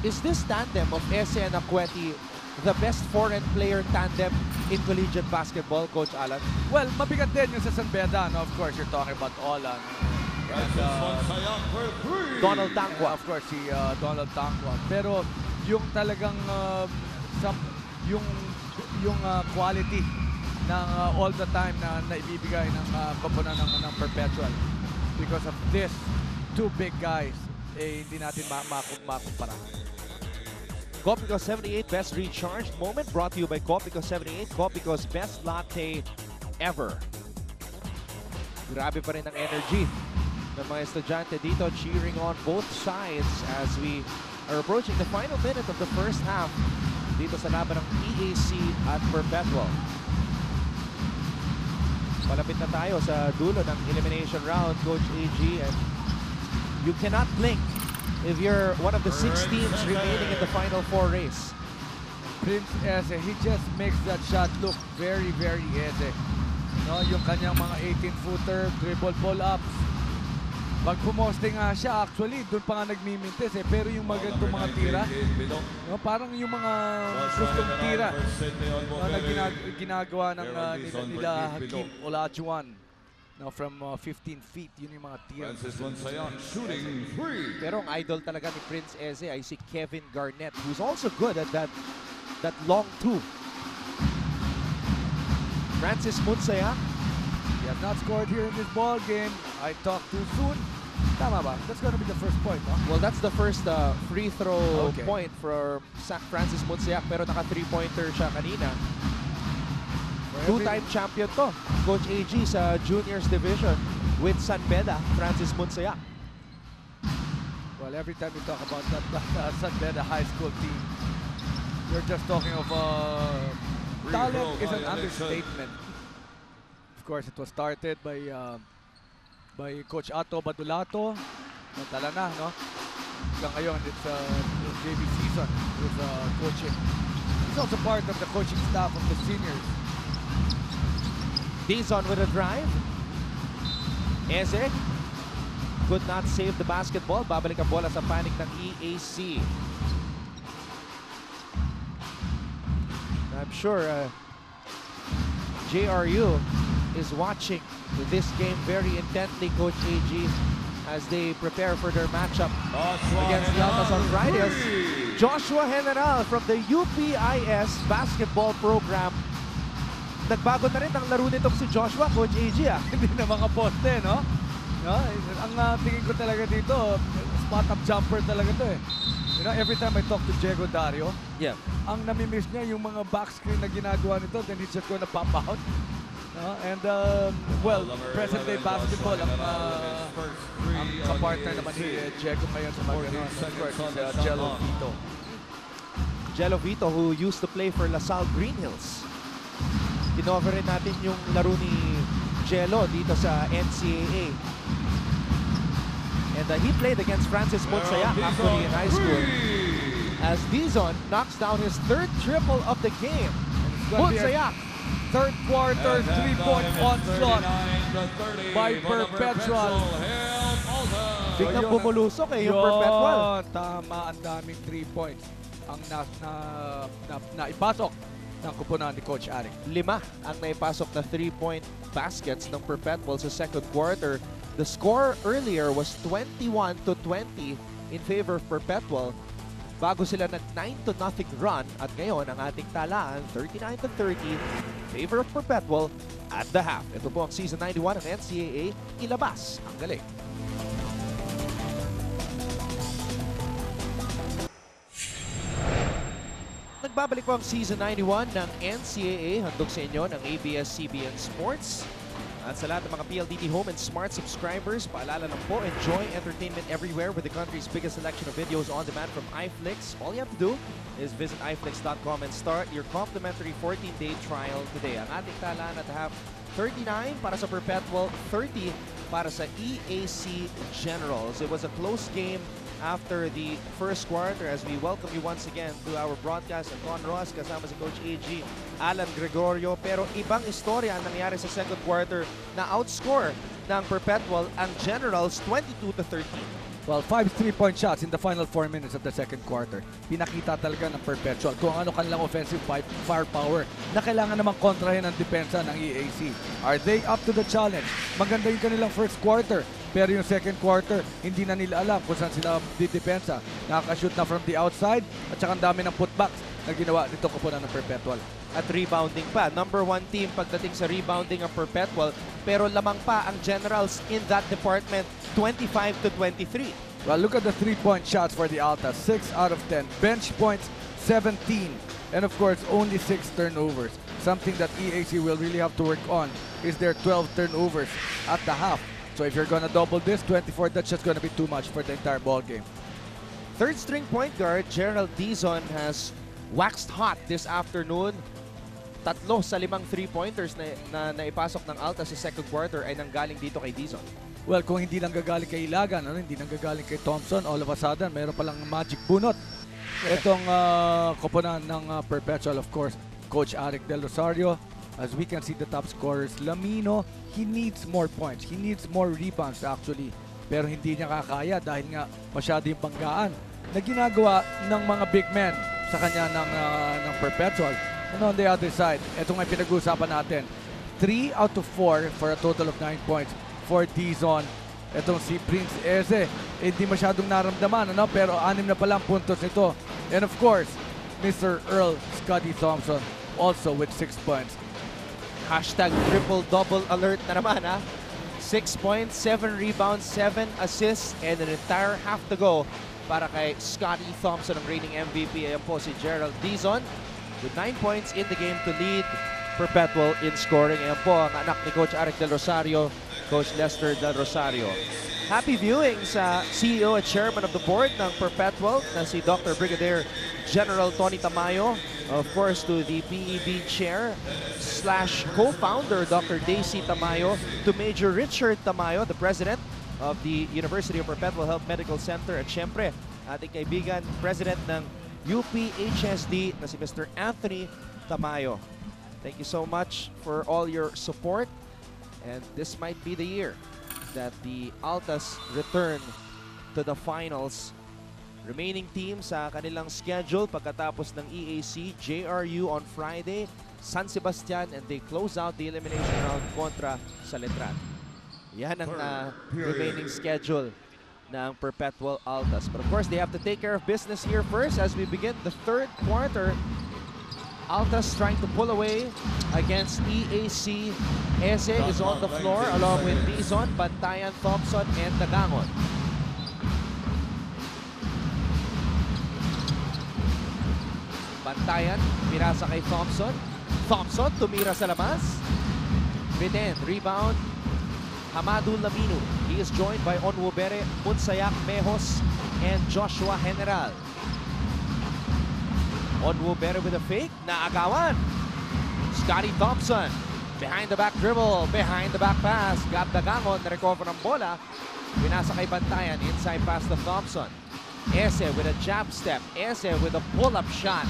Is this tandem of Ese and Akweti the best foreign player tandem in collegiate basketball, Coach Alan? Well, mabigat din yung sa San Beda, no? Of course, you're talking about Olan. Donald Tangwa. Of course, si Donald Tangwa. Pero yung talagang yung quality ng all the time na naibibigay ng koponan ng Perpetual, because of this two big guys, hindi natin makumpara. Copico 78 Best Recharged Moment brought to you by Copico 78, Copico's best latte ever. Grabe pa rin ang energy ng mga estudyante dito, cheering on both sides as we are approaching the final minute of the first half dito sa laban ng EAC at Perpetual. Palapit na tayo sa dulo ng elimination round, Coach AG, and you cannot blink if you're one of the 6 teams remaining in the Final Four race. Prince Ese, he just makes that shot look very, very easy. No, yung kanyang mga 18-footer, dribble pull-ups. Pag pumoste nga siya, actually, doon pa nga nagmimintis eh. Pero yung magandang mga tira, no, parang yung mga gustong tira na ginagawa ng nila Hakim Olajuwon. No, from 15 feet, yun yung mga tira. Pero ang idol talaga ni Prince Ese ay si Kevin Garnett, who's also good at that long two. Francis Munsaya. He has not scored here in this ball game. I talked too soon. Tama ba? That's gonna be the first point, no? Well, that's the first free throw point for Francis Munsaya, pero naka 3-pointer siya kanina. Two-time champion to, Coach AG, sa juniors division with San Beda, Francis Munsaya. Well, every time you talk about that San Beda high school team, you're just talking of talent is an understatement. Of course, it was started by Coach Ato Badulato. Natala na, no? Hanggang ngayon, it's JV season with coaching. He's also part of the coaching staff of the seniors. Dizon with a drive. Eze could not save the basketball. Babalik ang bola sa panik ng EAC. I'm sure JRU is watching this game very intently, Coach AG, as they prepare for their matchup against Dalta on Friday. Joshua General from the UPHSD basketball program. Nagbago na rin ang laro nitong si Joshua, Coach AG. Hindi na mga poste, no? Ang tingin ko talaga dito, spot-up jumper talaga to eh. You know, every time I talk to Diego Dario, ang namimiss niya yung mga backscreen na ginagawa nito, then he's just gonna pop out. And, well, present-day basketball, ang kapartner naman ni Diego ngayon sa mga ganun. Of course, Jello Vito. Jello Vito, who used to play for LaSalle Green Hills. Kinover rin natin yung laro ni Jello dito sa NCAA. And he played against Francis Munsaya actually in high school. As Dizon knocks down his 3rd triple of the game. Munsaya. Third quarter, 3-point onslaught by Perpetual. Biglang bumulusok yung Perpetual. Tama, ang daming 3 points ang naipasok ng kupunan ni Coach Arik. 5 ang naipasok na 3-point baskets ng Perpetual sa second quarter. The score earlier was 21-20 in favor of Perpetual bago sila nag 9-0 run at ngayon ang ating talaan 39-30 in favor of Perpetual at the half. Ito po ang Season 91 ng NCAA. Ilabas ang galing. Nagbabalik po ang Season 91 ng NCAA. Handog sa inyo ng ABS-CBN Sports. At sa lahat ng mga PLDT Home and Smart subscribers, paalala lang po, enjoy entertainment everywhere with the country's biggest selection of videos on demand from iFlix. All you have to do is visit iflix.com and start your complimentary 14-day trial today. Ang ating talaan at half 39 para sa Perpetual, 30 para sa EAC Generals. It was a close game after the first quarter as we welcome you once again to our broadcast. Anton Ross kasama si Coach AG, Alan Gregorio. Pero ibang istorya ang nangyari sa second quarter na outscore ng Perpetual ang Generals 22-13. Well, 5 3-point shots in the final 4 minutes of the second quarter. Pinakita talaga ng Perpetual kung ano kanilang offensive firepower na kailangan namang kontrahin ang depensa ng EAC. Are they up to the challenge? Maganda yung kanilang first quarter, pero yung second quarter, hindi na nila alam kung saan sila didepensa. Nakaka-shoot na from the outside at saka ang dami ng putbacks na ginawa nito kupunan ng Perpetual. At rebounding pa. Number 1 team pagdating sa rebounding ang Perpetual, pero lamang pa ang Generals in that department 25-23. Well, look at the 3-point shots for the Alta. 6 out of 10. Bench points, 17. And of course, only 6 turnovers. Something that EAC will really have to work on is their 12 turnovers at the half. So if you're gonna double this, 24, that's just gonna be too much for the entire ball game. Third string point guard Gerald Dizon has waxed hot this afternoon. 3 sa 5 3-pointers na naipasok ng Alta sa second quarter ay nanggaling dito kay Dizon. Well, kung hindi lang gagaling kay Ilagan, hindi lang gagaling kay Thompson, all of a sudden, mayroon palang magic bunot. Itong koponan ng Perpetual, of course, Coach Arik Del Rosario. As we can see, the top scorers, Lamino, he needs more points. He needs more rebounds, actually. Pero hindi niya kakaya dahil nga masyado yung banggaan na ginagawa ng mga big men sa kanya ng Perpetual. And on the other side, ito nga pinag-uusapan natin. 3 out of 4 for a total of 9 points for Dizon. Itong si Prince Eze, hindi masyadong naramdaman, pero 6 na palang puntos nito. And of course, Mr. Earl Scotty Thompson also with 6 points. Hashtag triple-double alert na naman, 6 points, 7 rebounds, 7 assists, and an entire half to go para kay Scotty Thompson, ang reigning MVP. Ayan po si Gerald Dizon with 9 points in the game to lead Perpetual in scoring. Ayan po ang anak ni Coach Arik Del Rosario, Coach Lester Del Rosario. Happy viewing sa CEO at Chairman of the Board ng Perpetual na si Dr. Brigadier General Tony Tamayo. Of course, to the PEB Chair / co-founder Dr. Daisy Tamayo. To Major Richard Tamayo, the President of the University of Perpetual Health Medical Center. At syempre, ating kaibigan, President ng UPHSD na si Mr. Anthony Tamayo. Thank you so much for all your support. And this might be the year that the Altas return to the finals. Remaining team sa kanilang schedule pagkatapos ng EAC, JRU on Friday, San Sebastian, and they close out the elimination round kontra sa Letran. Yan ang remaining schedule ng Perpetual Altas. But of course, they have to take care of business here first as we begin the third quarter. Altas trying to pull away against EAC. Eze is on the floor along with Dizon, Bantayan, Thompson, and Nagangon. Bantayan, pirasa kay Thompson. Thompson, tumira sa labas. Biden, rebound. Hamadu Lamino. He is joined by Onwubere, Munsayak Mejos, and Joshua General. Onwubere with a fake. Naagawan. Scotty Thompson. Behind the back dribble. Behind the back pass. Gab Dagangon. Na-recover ng bola. Pinasa kay Bantayan. Inside pass to Thompson. Eze with a jab step. Eze with a pull-up shot.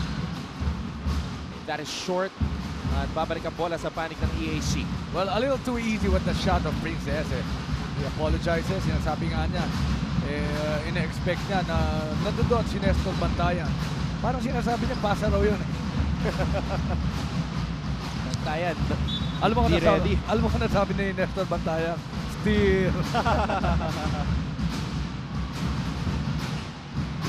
That is short. At babalik ang bola sa panig ng EAC. Well, a little too easy with the shot of Prince Eze. He apologizes. Sinasabi nga niya, ina-expect niya na nandoon si Nestor Bantayan. Parang sinasabi niya, pasa raw yun. Bantayan, Alam mo Be ready. alam mo kung nasabi ni Nestor Bantayan, steal.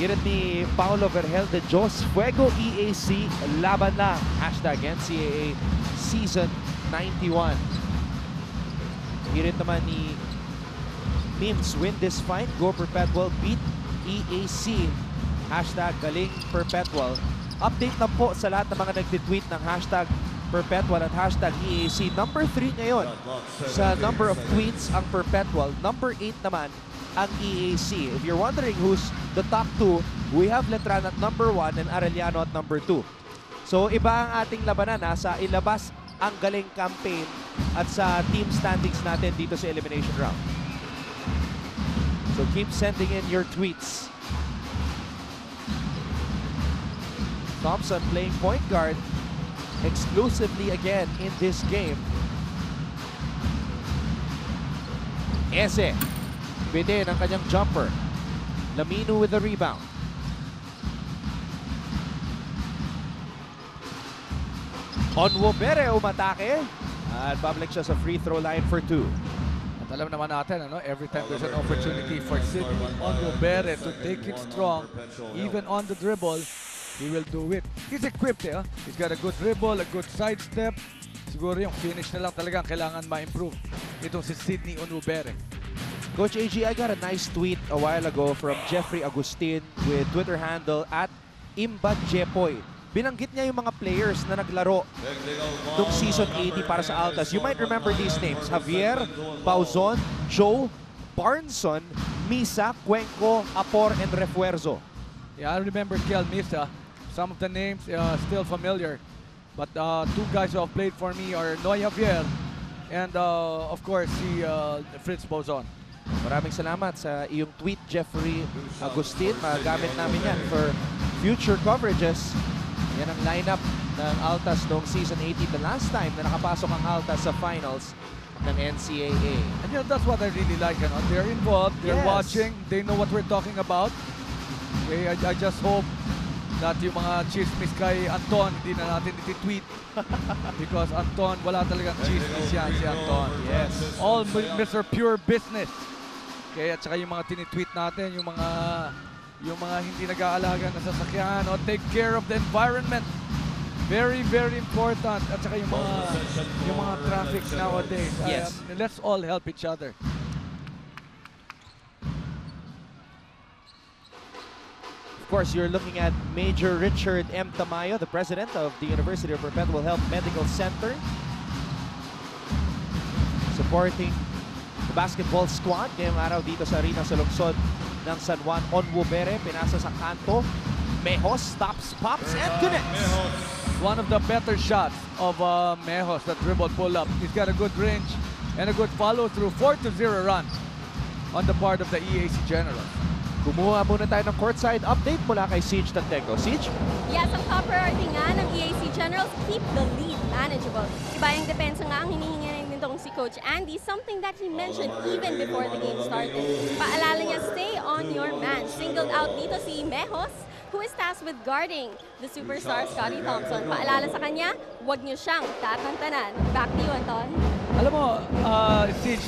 Iran ni Paulo Vergel de Jos, Fuego EAC, laban lang. Hashtag NCAA Season 91. Iran naman ni Mims, win this fight, go Perpetual, beat EAC. Hashtag galing Perpetual. Update na po sa lahat ng mga nagtitweet ng hashtag Perpetual at hashtag EAC. Number 3 ngayon sa number of tweets ang Perpetual. Number 8 naman ang EAC. If you're wondering who's the top 2, we have Letran at number 1 and Arellano at number 2. So iba ang ating labanan sa ilabas ang galing campaign at sa team standings natin dito sa elimination round. So keep sending in your tweets. Thompson playing point guard exclusively again in this game. Ese, bitin ang kanyang jumper. Lamino with the rebound. Onwobere umatake at babalik siya sa free throw line for 2. At alam naman natin, every time there's an opportunity for Sidney Onwobere to take it strong, even on the dribble, he will do it. He's equipped, He's got a good dribble, a good sidestep. Siguro yung finish na lang talagang kailangan ma-improve. Itong si Sidney Onwobere. Coach AG, I got a nice tweet a while ago from Jeffrey Agustin with Twitter handle at @Imbajepoy. Binanggit niya yung mga players na naglaro nung season 80 para sa Altas. You might remember these names: Javier, Bauzon, Joe, Barnson, Misa, Cuenco, Apor, and Refuerzo. Yeah, I remember Kel Misa. Some of the names still familiar. But 2 guys who have played for me are Noy Javier and of course si Fritz Bauzon. Maraming salamat sa iyong tweet, Jeffrey Agustin. Magamit namin yan for future coverages. Yan ang lineup ng Altas noong season 80. The last time na nakapasok ang Altas sa finals ng NCAA. And that's what I really like. They're involved, they're Yes. watching, they know what we're talking about. Okay, I just hope that yung mga chismis kay Anton, hindi na natin iti-tweet. Because Anton, wala talagang chismis yan si Anton. Yes. All Mr. Pure Business. Okay, at saka yung mga tinitweet natin, yung mga hindi nag-aalaga na sasakyan o take care of the environment. Very, very important. At saka yung mga traffic nowadays. Yes. Let's all help each other. Of course, you're looking at Major Richard M. Tamayo, the president of the University of Perpetual Health Medical Center, supporting the basketball squad. Ngayong araw dito sa arena sa lungsod ng San Juan. Onwobere, pinasa sa kanto. Mejos stops, pops, and connects. One of the better shots of Mejos, that dribble pull-up. He's got a good range and a good follow-through. 4-0 run on the part of the EAC Generals. Kumuha muna tayo ng courtside update mula kay Siege Tanteco. Siege? Yes, ang top priority nga ng EAC Generals, keep the lead manageable. Iba yung depensa nga ang hinihingi nitong si Coach Andy, something that he mentioned even before the game started. Paalala niya, stay on your man. Singled out dito si Mejos, who is tasked with guarding the superstar Scotty Thompson. Paalala sa kanya, huwag niyo siyang tatantanan. Back to you, Anton. Alam mo, Siege,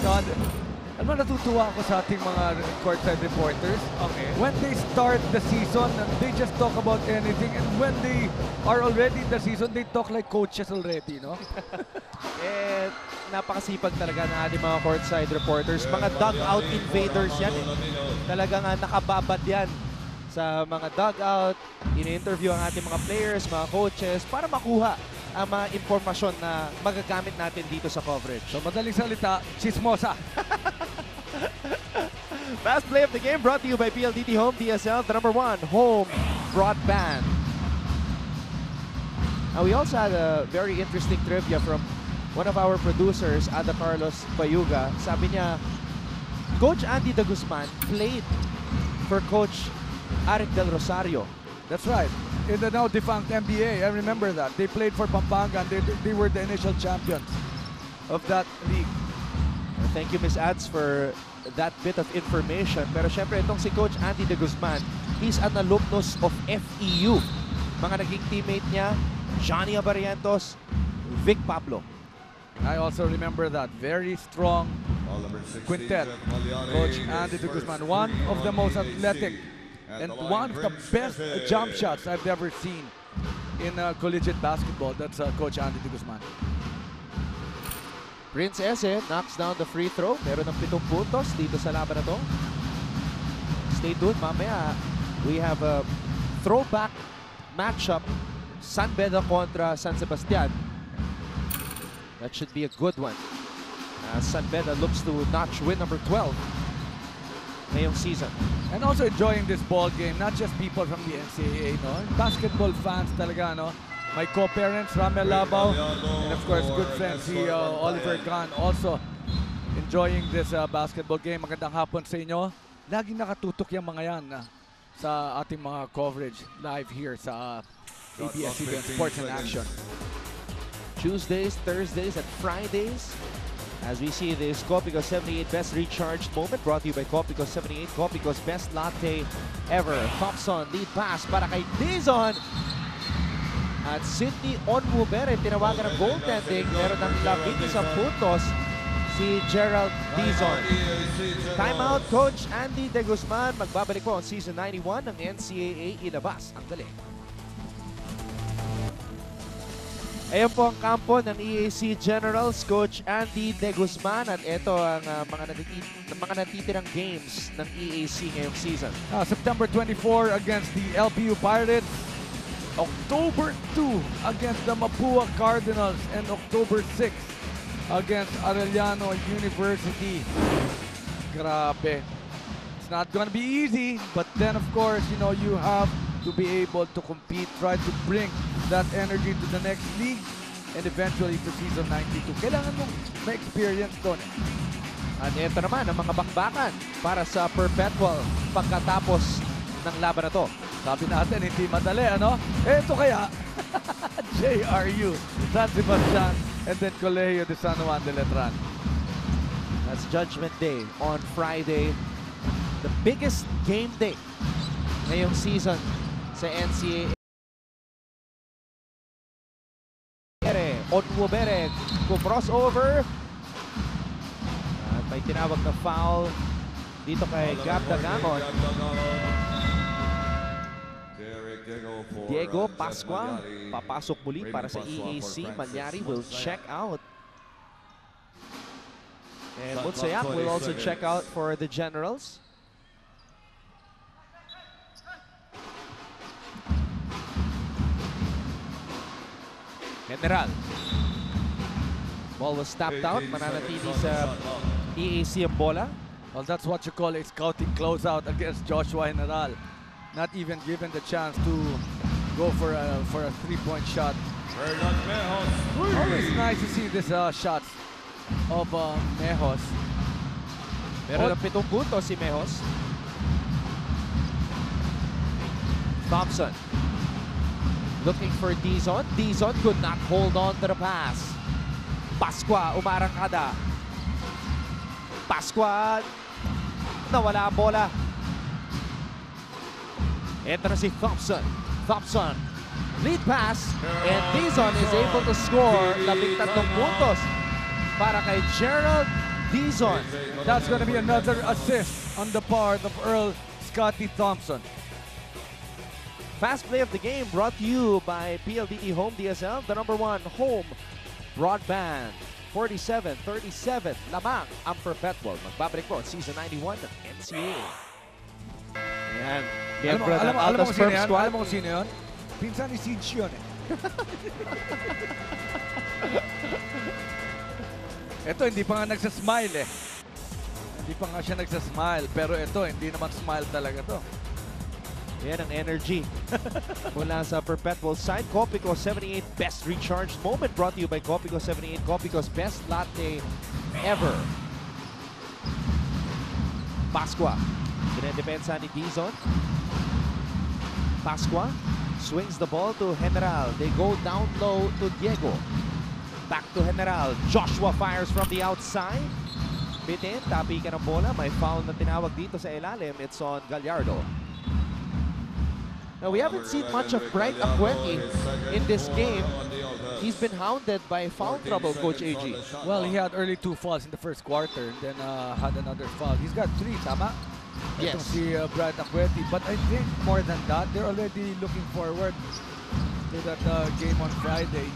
alam mo, natutuwa ako sa ating mga courtside reporters. Okay. When they start the season, they just talk about anything. And when they are already in the season, they talk like coaches already, no? Napakasipag talaga ng ating mga courtside reporters. Mga dugout invaders yan. Talagang nakababad yan sa mga dugout. Ini-interview ang ating mga players, mga coaches, para makuha ang mga impormasyon na magagamit natin dito sa coverage. So, madaling salita, chismosa. Fast play of the game brought to you by PLDT Home DSL, the #1 home broadband. Now, we also had a very interesting trivia from one of our producers, Ada Carlos Payuga. Sabi niya, Coach Andy De Guzman played for Coach Aric Del Rosario. That's right. In the now defunct NBA, I remember that. They played for Pampanga and they were the initial champions of that league. Thank you, Ms. Ads, for that bit of information. Pero syempre, itong si Coach Andy De Guzman, he's an alumnus of FEU. Mga naging teammate niya, Johnny Abarientos, Vic Pablo. I also remember that. Very strong quintet. Coach Andy De Guzman, one of the most athletic and one of the best jump shots I've ever seen in collegiate basketball. That's Coach Andy De Guzman. Prince Eze knocks down the free throw. Meron ng 7 puntos dito sa laban na to. Stay tuned, mamaya we have a throwback matchup, San Beda kontra San Sebastian. That should be a good one. San Beda looks to notch win number 12 ngayong season. And also enjoying this ball game, not just people from the NCAA, no? Basketball fans talaga, no? My co-parents, Ramel Labaw, and of course, good friend si Oliver Gan, also enjoying this basketball game. Magandang hapon sa inyo. Laging nakatutok yung mga yan sa ating mga coverage live here sa ABS-CBN Sports in Action. Tuesdays, Thursdays, and Fridays, as we see this Copico 78 Best Recharged moment brought to you by Copico 78, Copico's best latte ever. Thompson, lead pass para kay Dizon. At Sidney Onwubere, tinawagan ng goaltending. Meron ng 11 puntos si Gerald Dizon. Timeout, Coach Andy De Guzman. Magbabalik po ang Season 91 ng NCAA. Ilabas ang dali. Ayan po ang kampo ng EAC Generals, Coach Andy De Guzman. At ito ang mga natitirang games ng EAC ngayong season. September 24 against the LPU Pirates. October 2 against the Mapua Cardinals. And October 6 against Arellano University. Grabe. It's not gonna be easy, but then of course, you know, you have to be able to compete, try to bring that energy to the next league, and eventually to season 92. Kailangan mong may experience doon. At ito naman ang mga bakbakan para sa Perpetual pagkatapos ng laban na to. Sabi natin, hindi madali, ano? Ito kaya, JRU, San Sebastian, and then Colegio de San Juan de Letran. That's Judgment Day on Friday. The biggest game day ngayong season sa NCAA. Onwubere, crossover. At may tinawag na foul dito kay Gab Dagangon. Diego Pascua papasok muli para sa EAC. Malyari will check out. And Mutsayak will also check out for the Generals. General. Ball was tapped out. Mananatili sa EAC ang bola. Well, that's what you call a scouting closeout against Joshua General. Not even given the chance to go for a three-point shot. Always nice to see this shots of Mejos. Meron ng 7 puntos si Mejos. Thompson looking for Dizon. Dizon could not hold on to the pass. Pascua umarangkada. Pascua nawala ang bola. Ito na si Thompson. Thompson, lead pass, and Dizon is able to score 13 puntos para kay Gerald Dizon. That's going to be another assist on the part of Earl Scotty Thompson. Fast play of the game brought to you by PLDT Home DSL, the #1 home broadband. 47-37 lamang ang Perpetual. Magbabalik po Season 91 ng NCAA. Ayan. Alam mo kung sino yun? Pinsan ni Siege yun eh. Ito, hindi pa nga nagsasmile eh. Hindi pa nga siya nagsasmile. Pero ito, hindi naman smile talaga to. Yan ang energy mula sa Perpetual side. Copico 78 Best Recharged Moment brought to you by Copico 78, Copico's best latte ever. Pascua. Dinedepensa ni Dizon. Pascua swings the ball to General. They go down low to Diego. Back to General. Joshua fires from the outside. bitin, tapi ka ng bola. May foul na tinawag dito sa ilalim. It's on Gallardo. Now, we haven't seen much of Bright Acueti in this game. He's been hounded by foul trouble, Coach AG. Well, he had early 2 fouls in the first quarter and then had another foul. He's got 3, tama? Yes. Itong si Bright Acueti. But I think more than that, they're already looking forward to that game on Friday.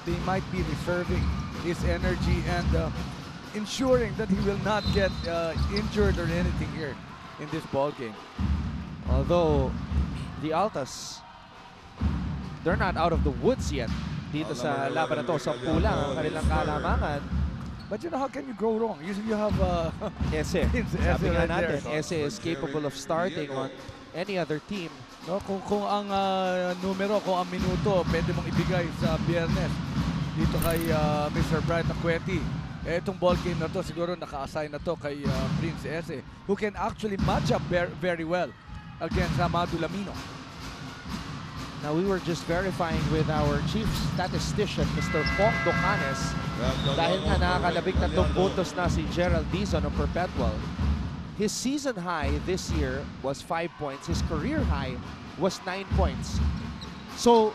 They might be reserving his energy and ensuring that he will not get injured or anything here in this ball game. Although the Altas, they're not out of the woods yet. Dito sa laban na to, 10 lang ang kanilang kalamangan. But you know, how can you go wrong? You have Ese. Sabi nga right natin, there. Ese is capable of starting on any other team. No, kung ang numero, kung ang minuto, pwede mong ibigay sa Biyernes dito kay Mr. Bright Acueti. Itong ball game na to, siguro naka-assign na to kay Prince Ese, who can actually match up very well against Amado Lamino. Now, we were just verifying with our chief statistician, Mr. Pong Docanes, dahil nga nakakalabing 3 puntos na si Gerald Dizon ng Perpetual. His season high this year was 5 points. His career high was 9 points. So,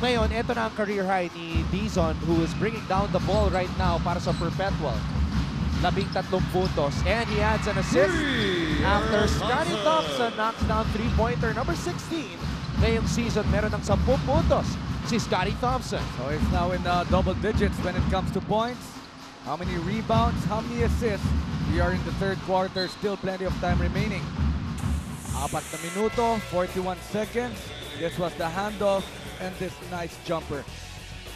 ngayon, ito na ang career high ni Dizon, who is bringing down the ball right now para sa Perpetual. 13 puntos. And he adds an assist after Scotty Thompson knocks down 3-pointer number 16. Ngayong season, meron ng 10 puntos si Scotty Thompson. So it's now in double digits when it comes to points. How many rebounds, how many assists? We are in the 3rd quarter, still plenty of time remaining. 4 na minuto, 41 seconds. This was the handoff and this nice jumper.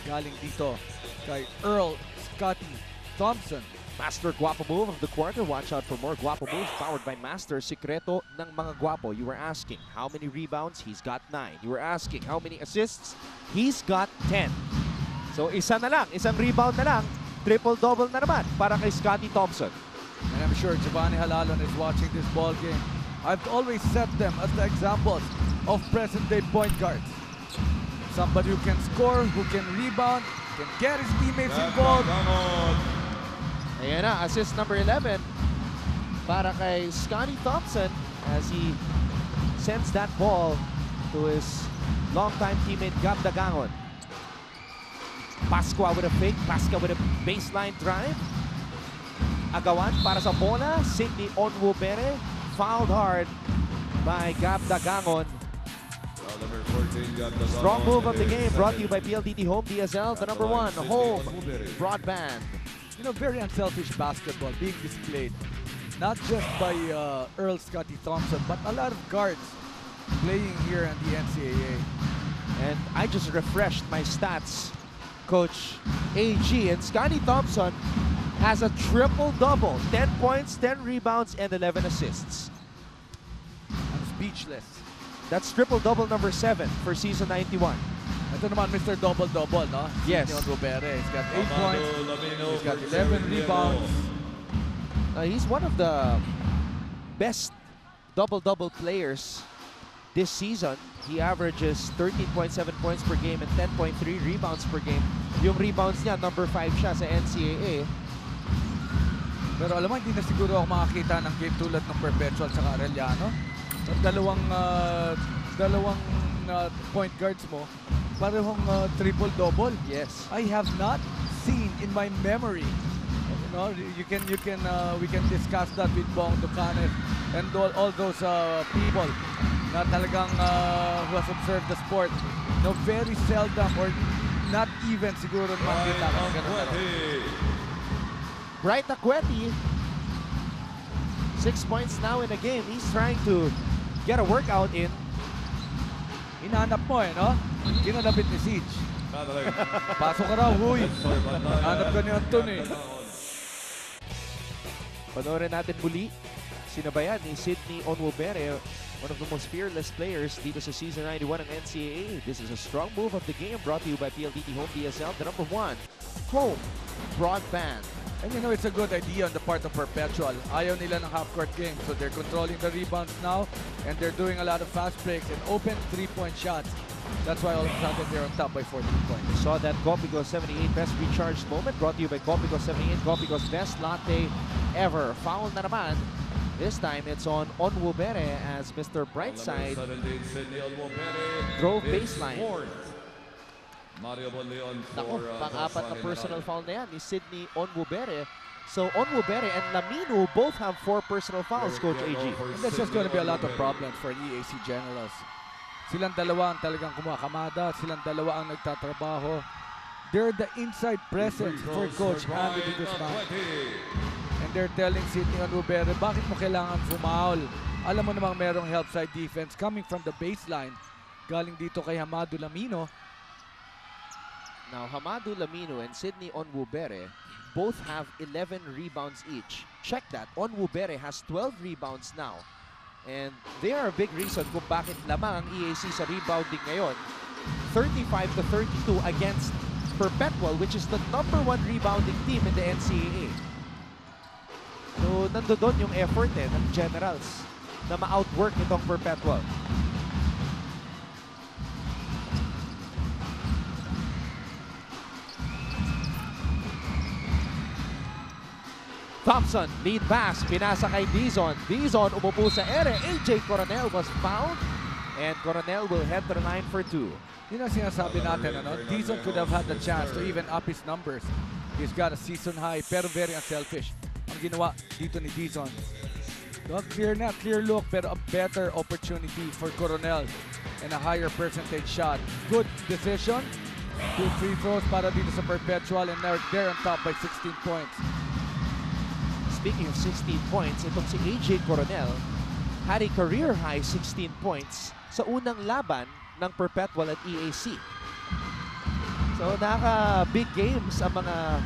Galing dito kay Earl Scotty Thompson. Master Guapo move of the quarter. Watch out for more Guapo moves powered by Master. Sikreto ng mga Guapo. You were asking how many rebounds? He's got 9. You were asking how many assists? He's got 10. So isa na lang, isang rebound na lang. Triple-double na naman para kay Scotty Thompson. And I'm sure Giovanni Halalon is watching this ball game. I've always set them as the examples of present-day point guards. Somebody who can score, who can rebound, can get his teammates involved. Ayan na, assist number 11 para kay Scotty Thompson as he sends that ball to his longtime teammate Gab Dagangon. Pascua with a fake, Pascua with a baseline drive. Agawan para sa bola, Sidney Onwubere, fouled hard by Gab Dagangon. Strong move of the game brought to you by PLDT Home DSL, the #1 home broadband. You know, very unselfish basketball being displayed, not just by Earl Scotty Thompson, but a lot of guards playing here in the NCAA. And I just refreshed my stats, Coach AG, and Scotty Thompson has a triple-double, 10 points, 10 rebounds, and 11 assists. I'm speechless. That's triple-double number 7 for season 91. Ito naman, Mr. Double-Double, no? Yes. Sidney Onwubere. He's got 8 points. He's got 11 rebounds. He's one of the best double-double players this season. He averages 13.7 points per game and 10.3 rebounds per game. Yung rebounds niya, number 5 siya sa NCAA. Pero alam mo, hindi na siguro ako makakita ng game tulad ng Perpetual sa Arellano. Dalawang point guards mo, parehong triple-double. Yes. I have not seen in my memory. You know, we can discuss that with Bong Ducanes and all those people na talagang who has observed the sport. No, very seldom or not even siguro makita ka ng ganun. Bright Acueti, 6 points now in the game. He's trying to get a workout in. Hinahanap mo no? Kinalapit ni Siege. Pasok ka raw, huy. Hanap ka ni Anton Panoorin natin muli. Sino ba yan? Ni Sidney Onwubere, one of the most fearless players dito sa Season 91 ng NCAA. This is a strong move of the game brought to you by PLDT Home DSL, the #1 home broadband. And you know, it's a good idea on the part of Perpetual. Ayaw nila ng half-court game, so they're controlling the rebounds now, and they're doing a lot of fast breaks and open three-point shots. That's why all of a sudden they're on top by 14 points. Saw that Copico 78 best recharged moment brought to you by Copico 78, Copico's best latte ever. Foul na naman. This time it's on Onwubere as Mr. Brightside drove baseline. Naku, pang-apat na personal foul na yan ni Sydney Onwubere. So Onwubere and Lamino both have 4 personal fouls, Coach AG. And that's just going to be a lot of problems for EAC Generals. Silang dalawa ang talagang kumakamada, silang dalawa ang nagtatrabaho. They're the inside presence for Coach Andy Guzman. And they're telling Sydney Onwubere, bakit mo kailangan fumaul? Alam mo namang merong help side defense coming from the baseline. Galing dito kay Hamadu Lamino. Now, Hamadu Lamino and Sydney Onwubere both have 11 rebounds each. Check that. Onwubere has 12 rebounds now. And they are a big reason kung bakit lamang ang EAC sa rebounding ngayon. 35-32 against Perpetual, which is the #1 rebounding team in the NCAA. So, nandoon yung effort ng Generals na ma-outwork itong Perpetual. Thompson, lead pass, pinasa kay Dizon. Dizon umupo sa ere. AJ Coronel was fouled. And Coronel will head to the line for 2. Yun ang sinasabi natin, ano? Dizon could have had the chance to even up his numbers. He's got a season high, pero very unselfish ang ginawa dito ni Dizon. So, clear look, pero a better opportunity for Coronel and a higher percentage shot. Good decision. 2 free throws para dito sa Perpetual, and they're on top by 16 points. Speaking of 16 points, itong si AJ Coronel had a career-high 16 points sa unang laban ng Perpetual at EAC. So, naka-big games ang mga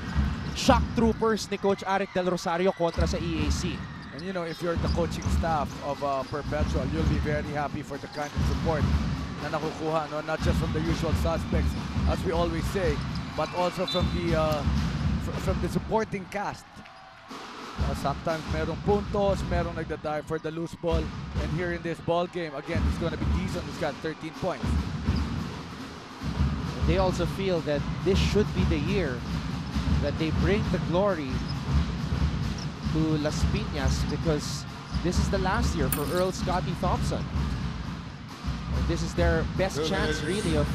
shock troopers ni Coach Arik Del Rosario kontra sa EAC. And you know, if you're the coaching staff of Perpetual, you'll be very happy for the kind of support na nakukuha, no? Not just from the usual suspects, as we always say, but also from the supporting cast. Sometimes merong puntos, merong nagda-dive for the loose ball. And here in this ball game, again, it's going to be Dizon who's got 13 points. They also feel that this should be the year that they bring the glory to Las Piñas, because this is the last year for Earl Scotty Thompson. And this is their best chance really of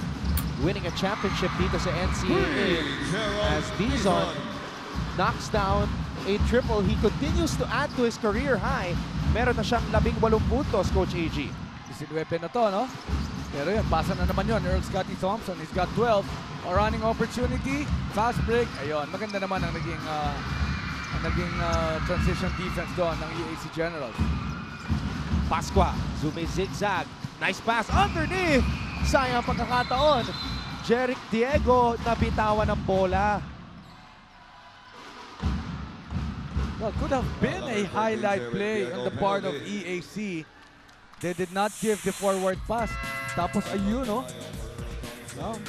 winning a championship dito sa NCAA, as Dizon knocks down a triple. He continues to add to his career high. Meron na siyang 18 puntos, Coach AG. 19 na to, no? Pero yan, pasa na naman yun. Earl Scotty Thompson, he's got 12. A running opportunity, fast break. Ayun, maganda naman ang naging transition defense doon ng EAC Generals. Pasqua, zigzag. Nice pass underneath. Sayang pagkakataon. Jeric Diego nabitawan ng bola. Well, could have been a highlight play on the part of EAC. They did not give the forward pass. Tapos ayun, no?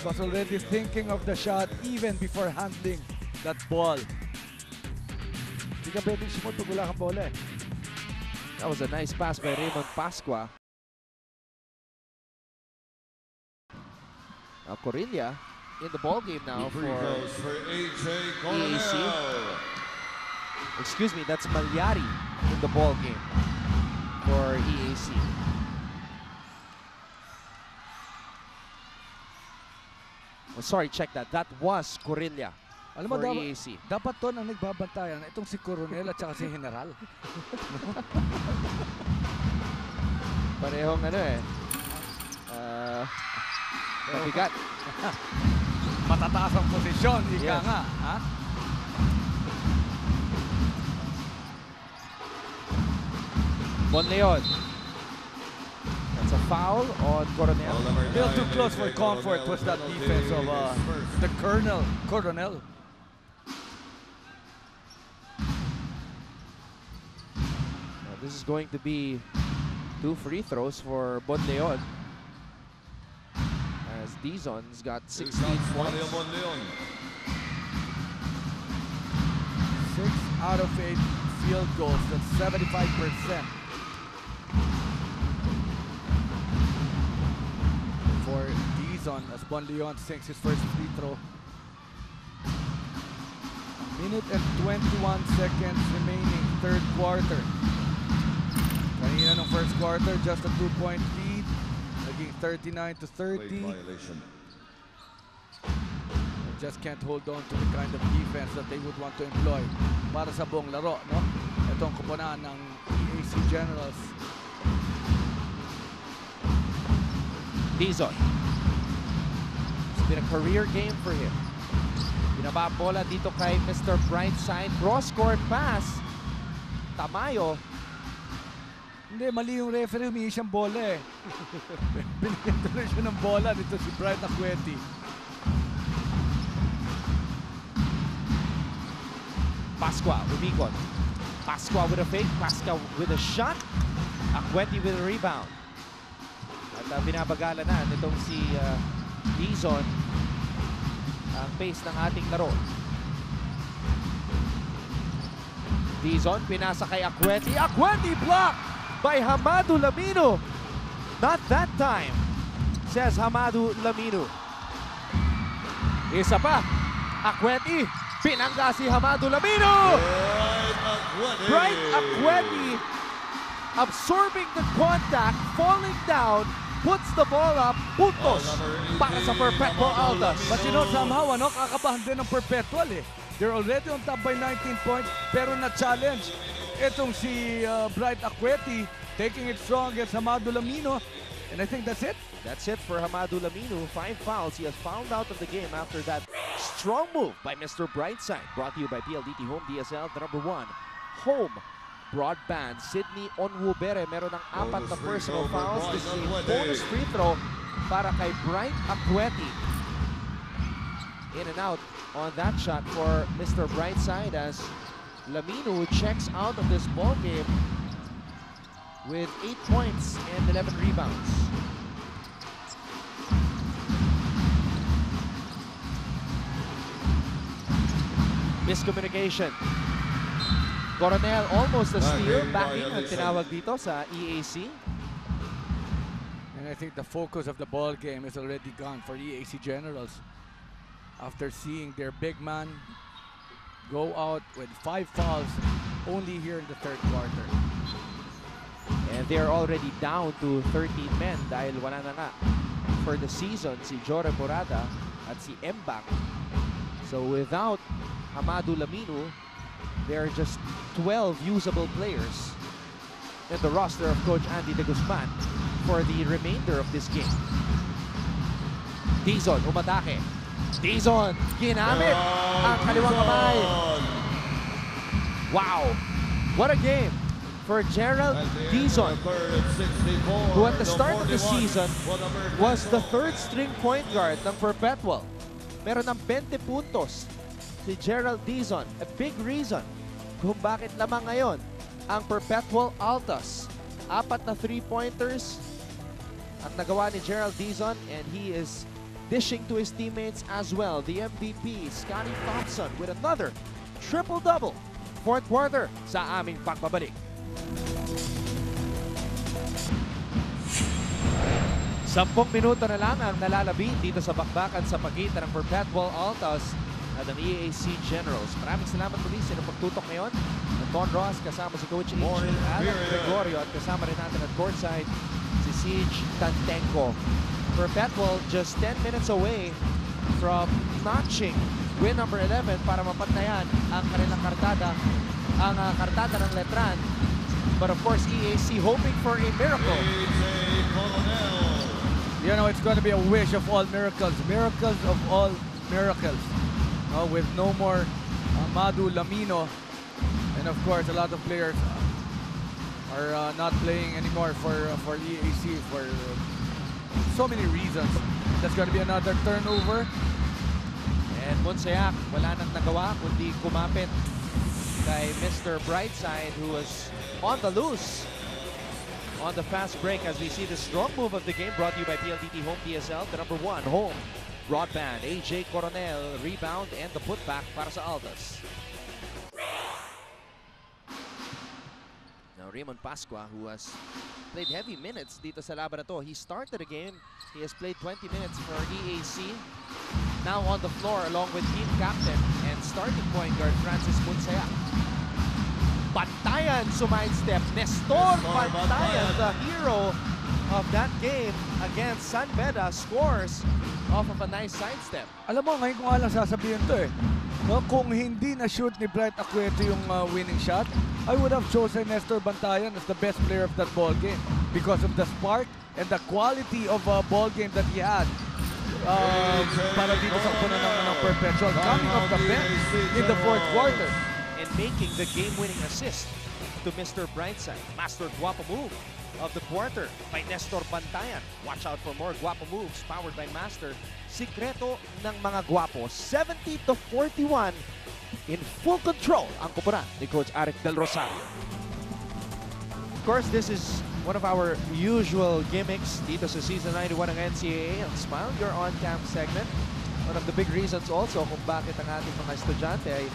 Was already thinking of the shot even before handling that ball. Hindi ka pwedeng sumot pag wala kang bola eh. That was a nice pass by Raymond Pasqua. Now Corilla in the ball game now for EAC. Excuse me, that's Malyari in the ball game for EAC. Oh, sorry, check that. That was Corilla for EAC. Dapat to ang nagbabantayan. Itong si Coronel at saka si General. Parehong ano eh. Mabigat. Matataas ang posisyon. Ika nga. Ha? Bonleon. That's a foul on Coronel. A little too close for comfort was that defense of the Coronel. This is going to be 2 free throws for Bonleon, as Dizon's got 16 points. 6 out of 8 field goals, that's 75%. For Dizon as Bon Leon sinks his first free throw. Minute and 21 seconds remaining, third quarter. Kanina nung first quarter, just a 2-point lead. Naging 39 to 30. Violation. Just can't hold on to the kind of defense that they would want to employ para sa buong laro, no? Itong koponan ng EAC Generals. Dizon. It's been a career game for him. Binaba bola dito kay Mr. Brightside. Cross-court pass. Tamayo. Hindi, mali yung referee, humingi siyang bola eh. Binigyan tuloy siya ng bola dito si Bright Acueti. Pasqua, umikot. Pasqua with a fake. Pasqua with a shot. Acueti with a rebound. At binabagala na nitong si Dizon ang pace ng ating laro. Dizon, pinasa kay Acueti. Acueti blocked by Hamadu Lamino. Not that time, says Hamadu Lamino. Isa pa. Acueti. Pinangga si Hamadu Lamino. Bright Acueti absorbing the contact, falling down, puts the ball up, puntos para sa Perpetual Altas. But you know, somehow, kakabahan din ng Perpetual eh. They're already on top by 19 points, pero na-challenge itong si Bright Acueti, taking it strong against Hamadu Lamino. And I think that's it. That's it for Hamadu Lamino. 5 fouls. He has fouled out of the game after that strong move by Mr. Brightside. Brought to you by PLDT Home DSL, the #1 home broadband. Sydney Onwubere meron ng 4 na personal fouls. This is a bonus free throw para kay Bright Acueti. In and out on that shot for Mr. Brightside as Lamino checks out of this ball game with 8 points and 11 rebounds. Miscommunication. Coronel almost a steal. Backing ang tinawag dito sa EAC. And I think the focus of the ball game is already gone for EAC Generals. After seeing their big man go out with 5 fouls only here in the third quarter. And they're already down to 13 men dahil wala na nga for the season si Jore Borada at si Mbak. So without Hamadu Lamino, there are just 12 usable players in the roster of Coach Andy De Guzman for the remainder of this game. Dizon, umatake. Dizon, ginamit ang kaliwang kamay. Wow, what a game for Gerald Dizon, who at the start of the season was the third-string point guard ng Perpetual. Meron ng 20 puntos si Gerald Dizon. A big reason kung bakit lamang ngayon ang Perpetual Altas. 4 na 3-pointers at nagawa ni Gerald Dizon, and he is dishing to his teammates as well. The MVP, Scotty Thompson, with another triple-double. Fourth quarter sa aming pagbabalik. 10 minuto na lang ang nalalabi dito sa bakbakan sa pagitan ng Perpetual Altas at ang EAC Generals. Maraming salamat muli sa pagtutok ngayon. Don Ross kasama si Coach H. Alan Gregorio at kasama rin natin at courtside si Siege Tantenko. Perpetual just 10 minutes away from notching win number 11 para mapantayan ang kanilang kartada, ang kartada ng Letran. But of course, EAC hoping for a miracle. You know, it's going to be a wish of all miracles. Miracles of all miracles. With no more Hamadu Lamino. And of course, a lot of players are not playing anymore for EAC for so many reasons. That's going to be another turnover. And Monsayak, wala nang nagawa kundi kumapit kay Mr. Brightside, who was on the loose on the fast break as we see the strong move of the game brought to you by PLDT Home DSL, the #1 home broadband. AJ Coronel, rebound and the putback para sa Altas. Now Raymond Pasqua, who has played heavy minutes dito sa laban na to. He started the game. He has played 20 minutes for EAC. Now on the floor along with team captain and starting point guard Francis Munsaya. Bantayan sumaidestep. Nestor Bantayan, the hero of that game against San Beda, scores off of a nice sidestep. Alam mo, ngayon ko nga lang sasabihin to eh. No, kung hindi na-shoot ni Bright Acueto yung winning shot, I would have chosen Nestor Bantayan as the best player of that ball game because of the spark and the quality of ball game that he had. Para dito sa kunan ng Perpetual, coming off the bench in the fourth quarter. And making the game-winning assist to Mr. Brightside. Master guapo move of the quarter by Nestor Bantayan. Watch out for more guapo moves powered by Master. Sikreto ng mga guapo, 70-41 in full control ang kupunan ni Coach Aric Del Rosario. Of course, this is one of our usual gimmicks dito sa Season 91 ng NCAA, ang Smile Your On-Camp segment. One of the big reasons also kung bakit ang ating mga estudyante ay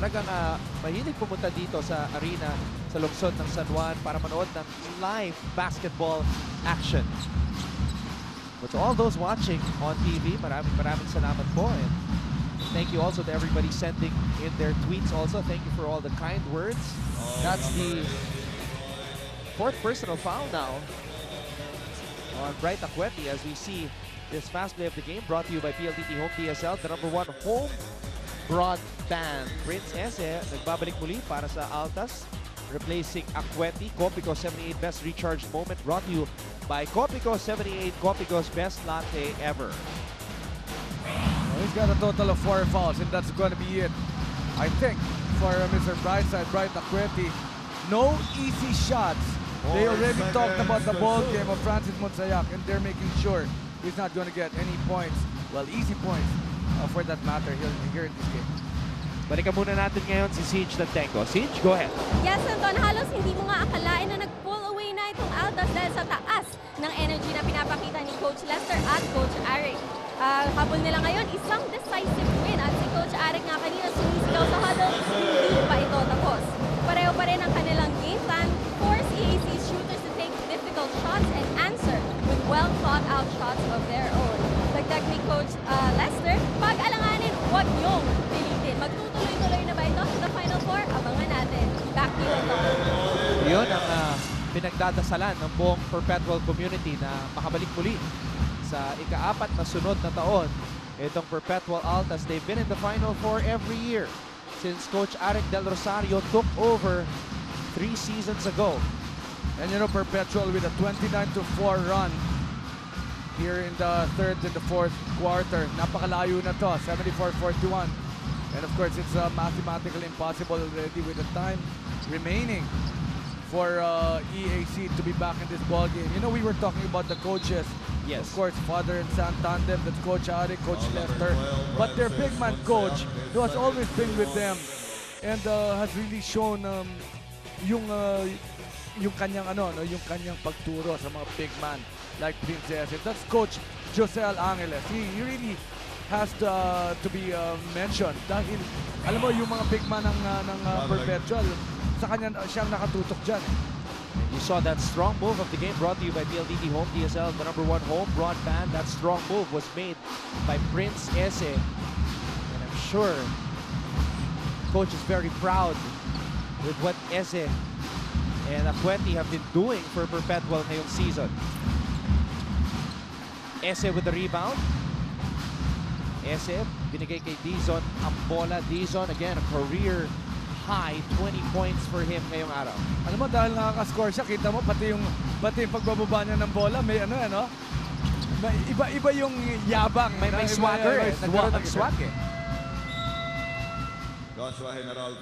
talagang mahilig pumunta dito sa arena sa lungsod ng San Juan para manood ng live basketball action. But to all those watching on TV, maraming salamat po. And thank you also to everybody sending in their tweets also. Thank you for all the kind words. That's the fourth personal foul now on Bright Acueto as we see this fast play of the game brought to you by PLDT Home DSL, the #1 home broadband. Prince Ese nagbabalik muli para sa Altas, replacing Acueto. Copico 78 best recharged moment brought to you by Copico 78, Copico's best latte ever. Well, he's got a total of 4 fouls, and that's going to be it, I think, for Mr. Brightside, Bright Acueto. No easy shots. They already talked about the ball game of Francis Monsayak, and they're making sure he's not going to get any points, well, easy points, for that matter here in this game. Balikan muna natin ngayon si Siege Tantenko. Siege, go ahead. Yes, Anton, halos hindi mo nga akalain na nag-pull away na itong Altas dahil sa taas ng energy na pinapakita ni Coach Lester at Coach Aric. Habol nila ngayon, isang decisive win at si Coach Aric nga kanina sumisigaw sa huddle, hindi pa ito tapos. Pareho pa rin ang kanilang game plan, force EAC shooters to take difficult shots and answer with well-thought-out shots of their own. Dagdag ni Coach Lester, pag-alanganin, huwag niyong pilitin. Magtutuloy-tuloy na ba ito sa the Final Four? Abangan natin. Back to you, Anton. Yun ang pinagdadasalan ng buong Perpetual community na makabalik muli sa ika-4 na sunod na taon. Itong Perpetual Altas, they've been in the Final Four every year since Coach Aric Del Rosario took over 3 seasons ago. And you know, Perpetual with a 29-4 run here in the third and the fourth quarter. Napakalayo na to, 74-41. And of course, it's mathematically impossible already with the time remaining for EAC to be back in this ball game. You know, we were talking about the coaches. Yes. Of course, father and son tandem, that's Coach Aric, Coach Lester. But their big man coach, who has always been with them and has really shown yung kanyang yung kanyang pagturo sa mga big man like Princess. That's Coach Josel Angeles. He really has to be mentioned dahil alam mo yung mga big man ng Perpetual, sa kanya siyang nakatutok dyan. You saw that strong move of the game brought to you by PLDT Home DSL, the #1 home broadband. That strong move was made by Prince Ese. And I'm sure Coach is very proud with what Ese and Acueto have been doing for Perpetual ngayong season. Ese with the rebound. Ese binigay kay Dizon ang bola. Dizon again, a career high 20 points for him ngayong araw. Alam mo, dahil nakaka-score siya, kita mo pati yung pagbababa niya ng bola, may may iba yung yabang, may swagger eh. Nagkaroon ng swag eh.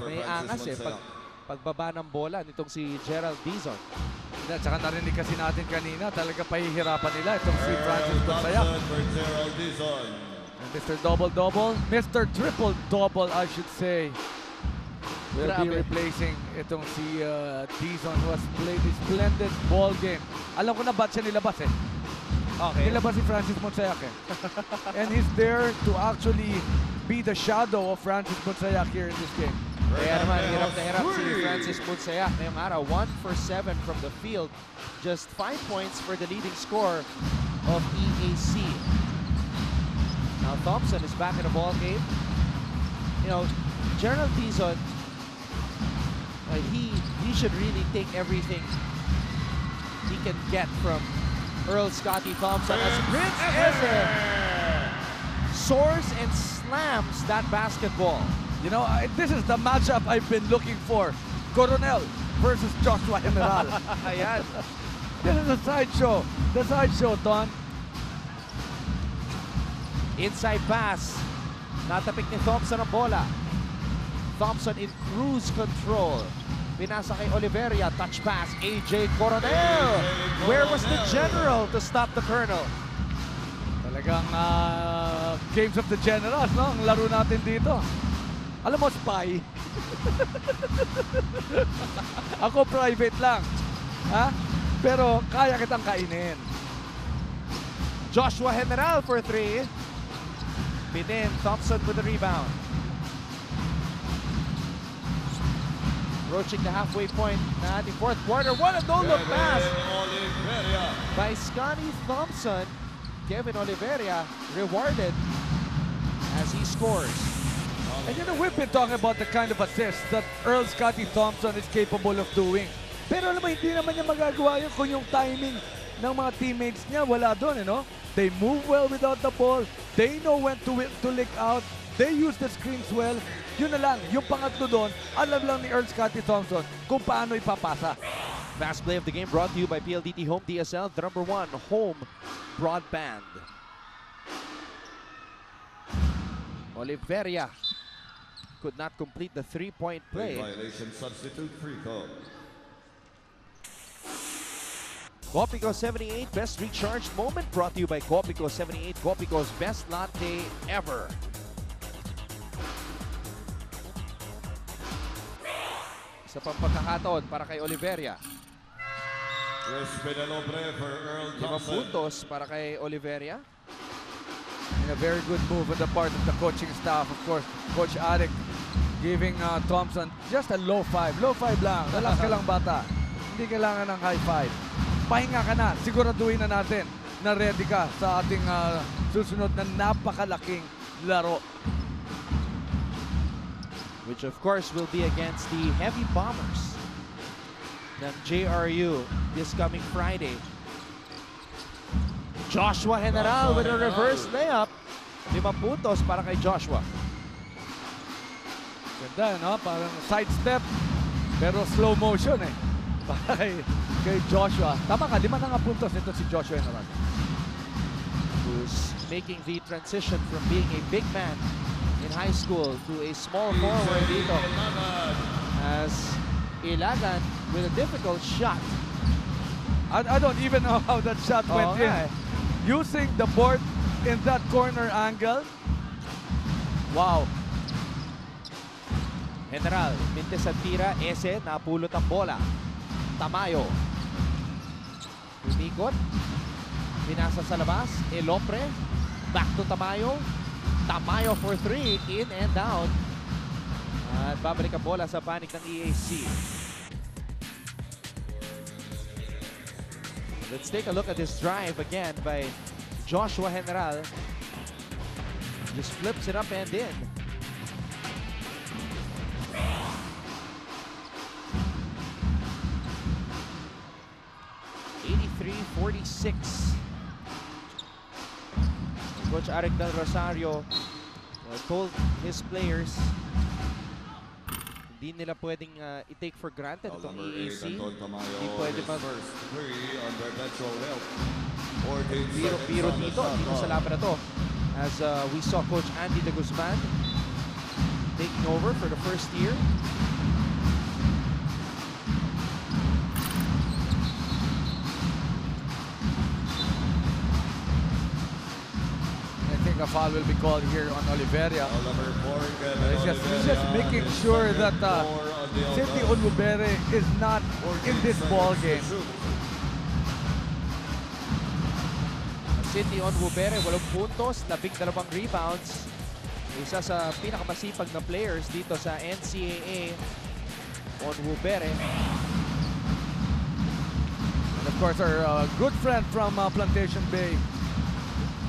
May angas eh pagbaba ng bola nitong si Gerald Dizon. At saka narinig kasi natin kanina, talaga pahihirapan nila itong si Francis Monsayak. And Mr. Double-Double, Mr. Triple-Double I should say, will be replacing itong si Dizon, who has played a splendid ball game. Alam ko na ba't siya nilabas eh. Okay. Nilabas si Francis Monsayak eh. And he's there to actually be the shadow of Francis Monsayak here in this game. Kaya naman, hirap na hirap si Francis Punsayak ngayong araw. 1 for 7 from the field. Just 5 points for the leading scorer of EAC. Now Thompson is back in the ball game. You know, Gerald Dizon, he should really take everything he can get from Earl Scotty Thompson as Prince Eze soars and slams that basketball. You know, this is the matchup I've been looking for. Coronel versus Joshua General. Ayan. This is a sideshow. The sideshow, Don. Inside pass. Natapik ni Thompson ang bola. Thompson in cruise control. Pinasa kay Oliveria. Touch pass. AJ Coronel. Where was the general to stop the colonel? Talagang games of the generals, no? Ang laro natin dito. Alam mo, spy. Ako private lang. Ha? Pero kaya kitang kainin. Joshua General for 3. Pinin. Thompson with the rebound. Approaching the halfway point na ating fourth quarter. What a no-look pass by Scotty Thompson. Kevin Oliveria rewarded as he scores. And you know, we've been talking about the kind of assist that Earl Scotty Thompson is capable of doing. Pero alam mo, hindi naman niya magagawa yun kung yung timing ng mga teammates niya wala doon, you know? They move well without the ball. They know when to lick out. They use the screens well. Yun na lang, yung pangatlo doon, alam lang ni Earl Scotty Thompson kung paano ipapasa. Fast play of the game brought to you by PLDT Home DSL, the #1 home broadband. Oliveria could not complete the three-point play. Violation substitute free call. Copico 78 Best Recharged Moment brought to you by Copico 78, Copico's best latte ever. Sa pagkakataon para kay Oliveria. 5 puntos para kay Oliveria. And a very good move on the part of the coaching staff. Of course, Coach Alec giving Thompson just a low 5. Low 5 lang. Relax ka lang, bata. Hindi kailangan ng high 5. Pahinga ka na. Siguraduhin na natin na ready ka sa ating susunod na napakalaking laro. Which of course will be against the Heavy Bombers ng JRU this coming Friday. Joshua General with a reverse layup. 5 puntos para kay Joshua. Ganda, no? Parang sidestep, pero slow motion eh. Para kay Joshua. Tama ka, 5 na nga puntos ito si Joshua General. Who's making the transition from being a big man in high school to a small forward dito. As Ilagan with a difficult shot. I don't even know how that shot went in. Using the board in that corner angle. Wow. General, mintes ang tira. Ese, napulot ang bola. Tamayo. Umikot. Pinasa sa labas. Elopre. Back to Tamayo. Tamayo for 3. In and down. At babalik ang bola sa panik ng EAC. Let's take a look at this drive again by Joshua General. Just flips it up and in. .46. Coach Arik Del Rosario told his players hindi nila pwedeng i-take for granted itong EAC. Hindi pwede biro dito sa laban na to. As we saw Coach Andy De Guzman taking over for the first year. A foul will be called here on Oliveria. He's just making sure that Cindy Onwubere is not in this ball game. Cindy Onwubere, 8 puntos, 12 rebounds. Isa sa pinakamasipag na players dito sa NCAA, Onwubere. And of course, our good friend from Plantation Bay,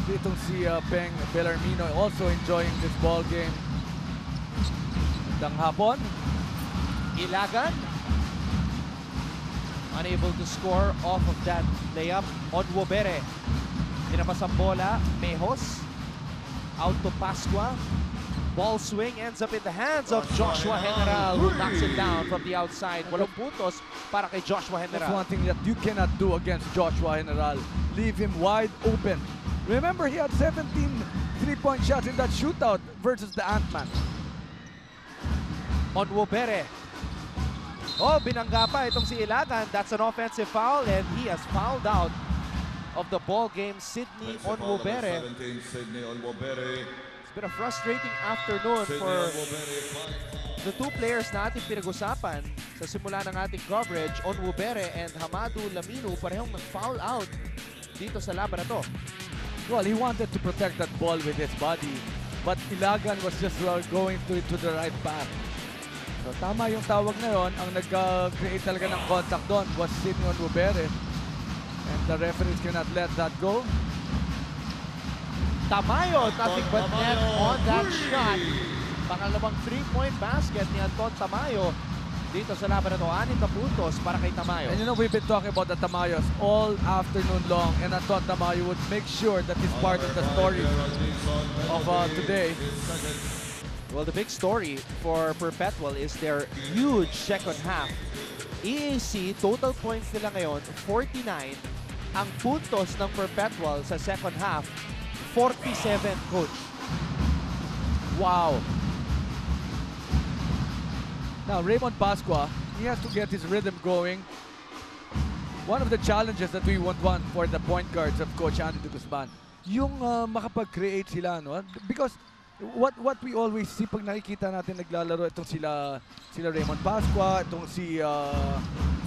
ditong si Peng Bellarmino, also enjoying this ball game. Magandang hapon. Ilagan, unable to score off of that layup. Onwubere, tinapasang bola, Mejos, out to Pascua. Ball swing ends up in the hands of Joshua General, who knocks it down from the outside. 8 puntos para kay Joshua That's General. one thing that you cannot do against Joshua General. Leave him wide open. Remember, he had 17 3-point shots in that shootout versus the Ant-Man. Onwubere. Oh, binangga pa itong si Ilagan. That's an offensive foul and he has fouled out of the ball game, Sydney Onwubere. Sydney Onwubere. It's been a frustrating afternoon for the two players na ating pinag-usapan sa simula ng ating coverage. Onwubere and Hamadu Laminu parehong nag-foul out dito sa laban na to. Well, he wanted to protect that ball with his body, but Ilagan was just going to the right path. So tama yung tawag na yun. Ang nag-create talaga ng contact doon was Sydney Onwubere. And the referees cannot let that go. Tamayo, nothing but net on that shot. Pangalawang 3-point basket ni Anton Tamayo dito sa laban na to. 6 na puntos para kay Tamayo. And you know, we've been talking about the Tamayos all afternoon long, and I thought Tamayo would make sure that he's part of the story of today. Well, the big story for Perpetual is their huge second half. EAC, total points nila ngayon, 49. Ang puntos ng Perpetual sa second half, 47, coach. Wow. Now, Raymond Pascua, he has to get his rhythm going. One of the challenges that we want for the point guards of Coach Andy de Guzman, yung makapag-create sila, no? Because what we always see pag nakikita natin naglalaro itong sila Raymond Pascua, itong si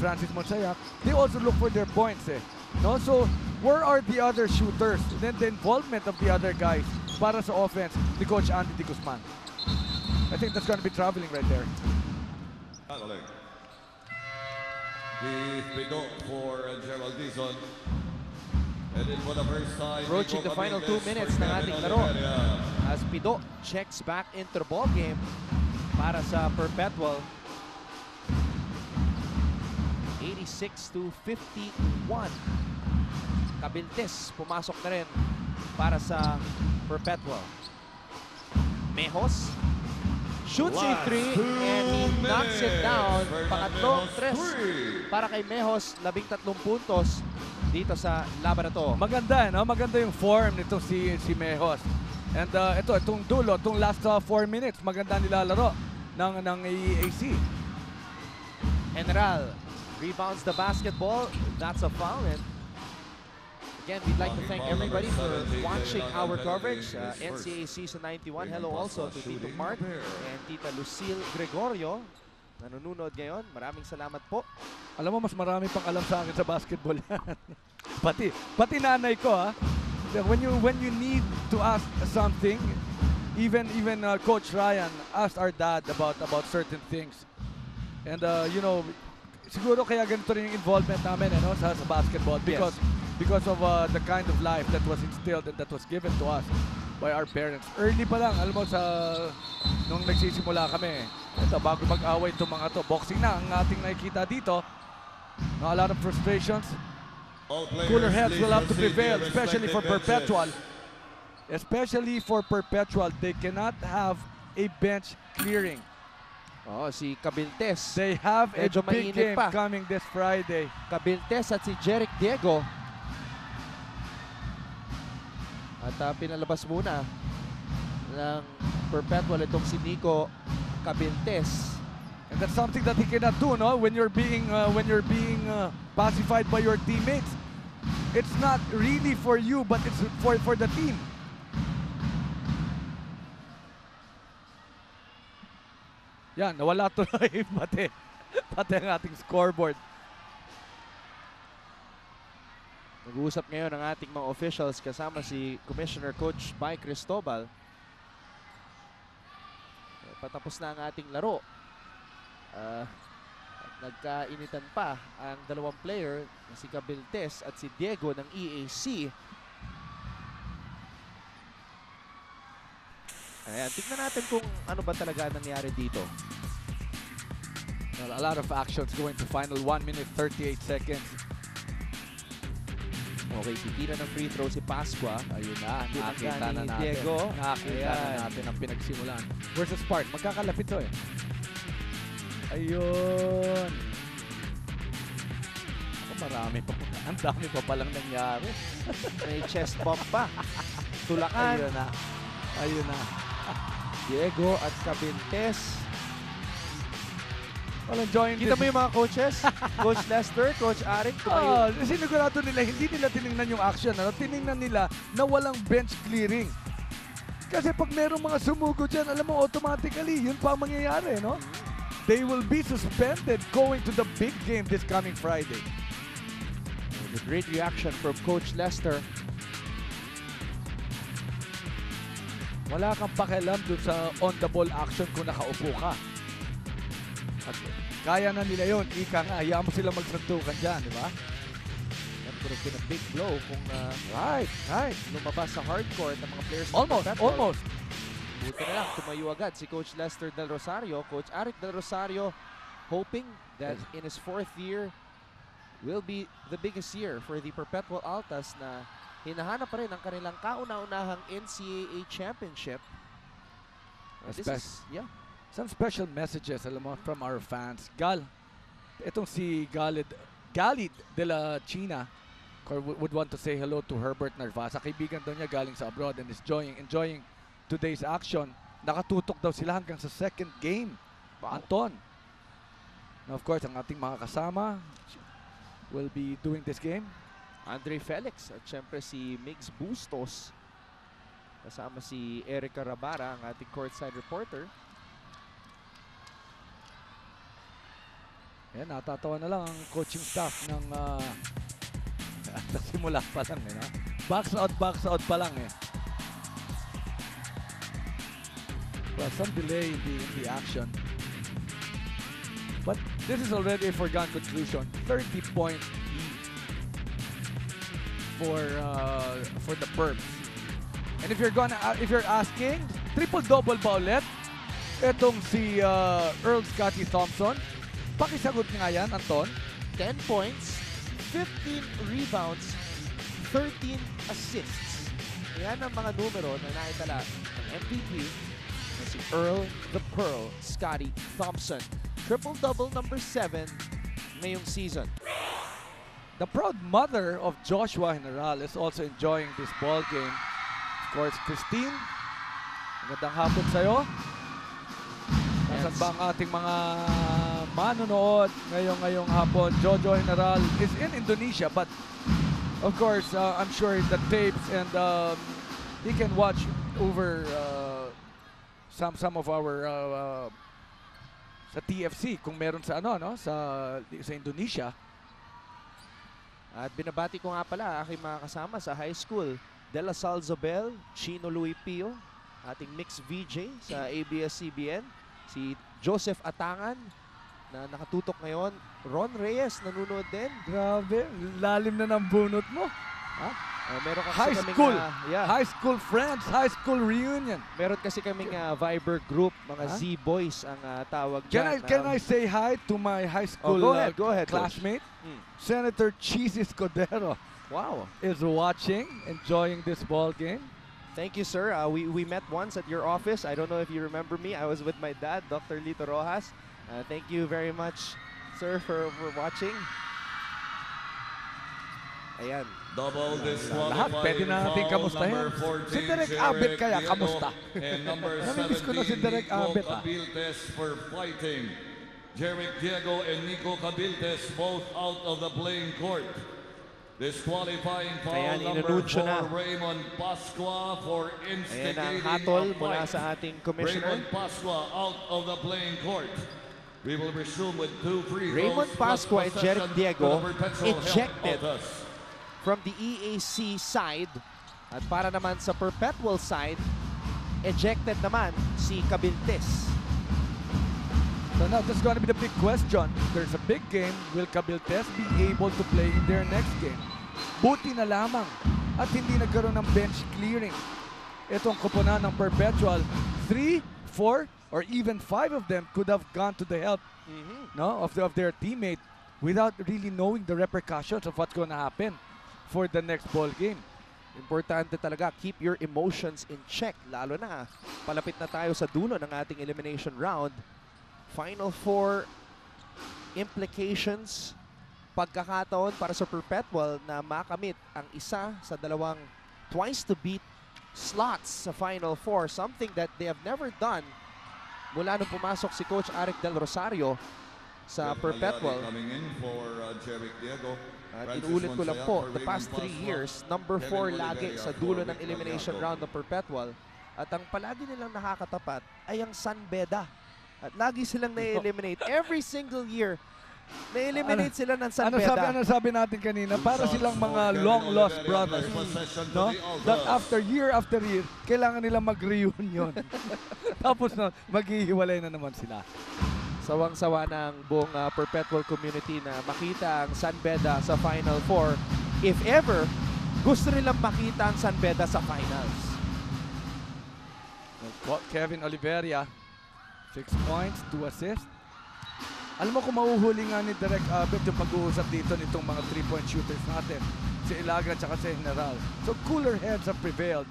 Francis Monsayak, they also look for their points, eh. No? So, where are the other shooters? Then the involvement of the other guys para sa offense ni Coach Andy de Guzman. I think that's going to be traveling right there. The pick up for Gerald Dizon. And then for the first time, Approaching the final 2 minutes ng ating laro. As Pido checks back into the ball game para sa Perpetual. 86-51. Cabiltes pumasok na rin para sa Perpetual. Mejos shoots a 3 and he knocks it down. Pangatlong 3 para kay Mejos, 13 puntos dito sa laban na to. Maganda, no? Maganda yung form nito si Mejos. And itong dulo, itong last 4 minutes, maganda nilalaro ng EAC. General rebounds the basketball. That's a foul. And again, we'd like to thank everybody for watching our coverage. NCAA Season 91. Hello also to Tito Mark and Tita Lucille Gregorio. Nanonood ngayon. Maraming salamat po. Alam mo, mas marami pang alam sa akin sa basketball yan. pati nanay ko, ha? When you need to ask something, even Coach Ryan asked our dad about certain things. And you know, siguro kaya ganito rin yung involvement namin, no, sa basketball because of the kind of life that was instilled and that was given to us by our parents. Early pa lang, alam mo, nung nagsisimula kami, ito, bago mag-away itong mga to, boxing na ang ating nakikita dito. No, a lot of frustrations. Cooler heads will have to prevail, especially for Perpetual. Especially for Perpetual, they cannot have a bench clearing. Oh, si Cabiltes. They have a Medyo big mainit game pa. coming this Friday. Cabiltes at si Jeric Diego. At pinalabas muna ng Perpetual itong si Nico Cabiltes. And that's something that he cannot do, no? When you're being pacified by your teammates. It's not really for you, but it's for the team. Yan, nawala tuloy pati ang ating scoreboard. Nag-uusap ngayon ang ating mga officials kasama si Commissioner Coach Mike Cristobal. patapos na ang ating laro. At nagkainitan pa ang dalawang player, si Cabiltes at si Diego ng EAC. Ayan, tignan natin kung ano ba talaga nangyari dito. Well, a lot of actions going to final 1 minute 38 seconds. Okay, titira ng free throw si Pascua. Ayun na, nakita na ni natin. Diego. Nakita na natin ang pinagsimulan. Versus Spark, magkakalapit to eh. Ayun. Ako, marami pa. Ang dami pa palang nangyari. May chest bump pa. Tulakan. Ayun na. Ayun na. Diego at Cabiltes. Well, enjoying Kita this. mo yung mga coaches? Coach Lester, Coach Arik, tumayo. Sinigurado nila, hindi nila tinignan yung action. Ano? Tinignan nila na walang bench clearing. Kasi pag merong mga sumugo dyan, alam mo, automatically, yun pa ang mangyayari, no? They will be suspended going to the big game this coming Friday. The great reaction from Coach Lester. Wala kang pakialam dun sa on-the-ball action kung nakaupo ka. At kaya na nila yun. Ika nga, hayaan mo sila magsantukan dyan, di ba? That could have been a big blow kung Right. lumabas sa hardcourt ng mga players. Almost. Buti na lang, tumayo agad si Coach Lester Del Rosario. Coach Arik Del Rosario hoping that in his 4th year will be the biggest year for the Perpetual Altas na hinahanap pa rin ang kanilang kauna-unahang NCAA championship. Some special messages, alam mo, from our fans. Itong si Galid de la China would want to say hello to Herbert Narvasa. Kaibigan daw niya galing sa abroad and is enjoying today's action. Nakatutok daw sila hanggang sa 2nd game. Anton. Now, of course, ang ating mga kasama will be doing this game. Andre Felix at syempre si Migs Bustos. Kasama si Erica Rabara, ang ating courtside reporter. Yan, natatawa na lang ang coaching staff ng simula pa lang. Box out pa lang eh. Well, some delay in the action. But this is already a foregone conclusion. 30-point lead for the Perps. And if you're asking, triple-double ba ulit? Etong si Earl Scotty Thompson. Pakisagot nga yan, Anton. 10 points, 15 rebounds, 13 assists. Yan ang mga numero na naitala ng MVP na si Earl the Pearl Scotty Thompson. Triple-double number 7 ngayong season. The proud mother of Joshua General is also enjoying this ball game. Of course, Christine, magandang hapon sa'yo. Nasaan ba ang ating mga manonood ngayong hapon? Jojo General is in Indonesia, but of course, I'm sure the tapes and he can watch over some of our sa TFC kung meron sa sa Indonesia. At binabati ko nga pala aking mga kasama sa high school. De La Salle Zobel, Chino Louis Pio, ating mixed VJ sa ABS-CBN. Si Joseph Atangan na nakatutok ngayon. Ron Reyes nanonood din. Grabe, lalim na ng bunot mo. Meron kasi High kaming, school, high school friends, high school reunion. Meron kasi kaming Viber group, mga Z-Boys ang tawag dyan. Can I say hi to my high school go ahead, classmate? Senator Cheesy Escudero. Wow. Is watching, enjoying this ball game. Thank you, sir. We met once at your office. I don't know if you remember me. I was with my dad, Dr. Lito Rojas. Thank you very much, sir, for watching. Ayan. Double Lahat pwede na natin kamustahin. Si Derek Abet kaya, kamusta? Namimiss ko na si Derek Abet. Cabiltes for fighting. Jeric Diego and Nico Cabiltes both out of the playing court. Disqualifying foul number 4, Raymond Pascua for instigating a hatol mula sa ating commissioner. Raymond Pascua out of the playing court. We will resume with 2 free throws. Raymond Pascua and Jeric Diego ejected Health from the EAC side. At para naman sa Perpetual side, ejected naman si Cabiltes. So now, that's going to be the big question. There's a big game. Will Cabiltes be able to play in their next game? Buti na lamang at hindi nagkaroon ng bench clearing. Itong koponan ng Perpetual, 3, 4, or even 5 of them could have gone to the help of their teammate without really knowing the repercussions of what's going to happen for the next ball game. Importante talaga, keep your emotions in check. Lalo na, palapit na tayo sa dulo ng ating elimination round. Final 4 implications, pagkakataon para sa Perpetual na makamit ang isa sa dalawang twice-to-beat slots sa Final 4. Something that they have never done mula nung pumasok si Coach Aric Del Rosario sa Perpetual. At inuulit ko lang po, the past 3 years, number 4 lagi sa dulo ng elimination round ng Perpetual. At ang palagi nilang nakakatapat ay ang San Beda. At lagi silang na-eliminate. Every single year, na-eliminate sila ng San Beda. Ano sabi natin kanina? Para silang mga long-lost brothers. No? That after year, kailangan nilang mag-reunion. Tapos no, maghihiwalay na naman sila. Sawang-sawa ng buong Perpetual community na makita ang San Beda sa Final 4. If ever, gusto nilang makita ang San Beda sa finals. Kevin Oliveria, 6 points, 2 assists. Alam mo kung mahuhuli nga ni Direk Abet yung pag-uusap dito nitong mga 3-point shooters natin. Si Ilaga at si General. So cooler heads have prevailed.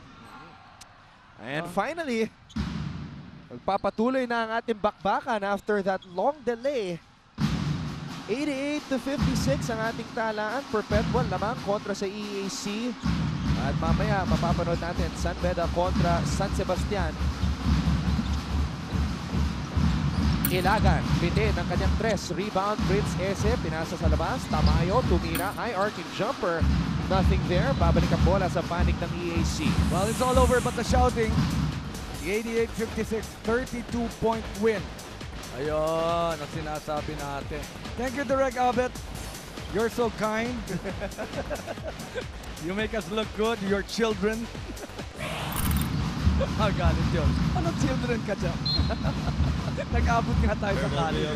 And finally, magpapatuloy na ang ating bakbakan after that long delay. 88-56 ang ating talaan. Perpetual lamang kontra sa EAC. At mamaya mapapanood natin San Beda kontra San Sebastian. Ilagan, bitin ang kanyang 3. Rebound, Prince Ese, pinasa sa labas. Tamayo, tumira, high arcing jumper. Nothing there. Babalik ang bola sa panig ng EAC. Well, it's all over but the shouting. The 88-56, 32-point win. Ayun, ang sinasabi natin. Thank you, Direk Abet. You're so kind. You make us look good, your children. Galit yun. Anong children ka dyan? Nag-abot nga tayo sa college.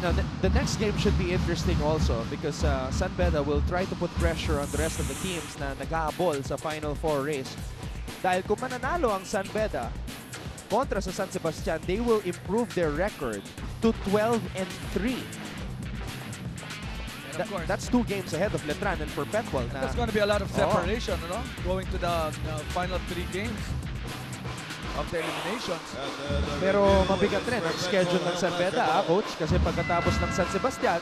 Now, the next game should be interesting also because San Beda will try to put pressure on the rest of the teams na nag-aabol sa Final 4 race. Dahil kung mananalo ang San Beda kontra sa San Sebastian, they will improve their record to 12-3. That's 2 games ahead of Letran and Perpetual. There's going to be a lot of separation, no? Going to the final 3 games of the eliminations. Pero mabigat rin ang schedule ng San Beda, Coach, kasi pagkatapos ng San Sebastian,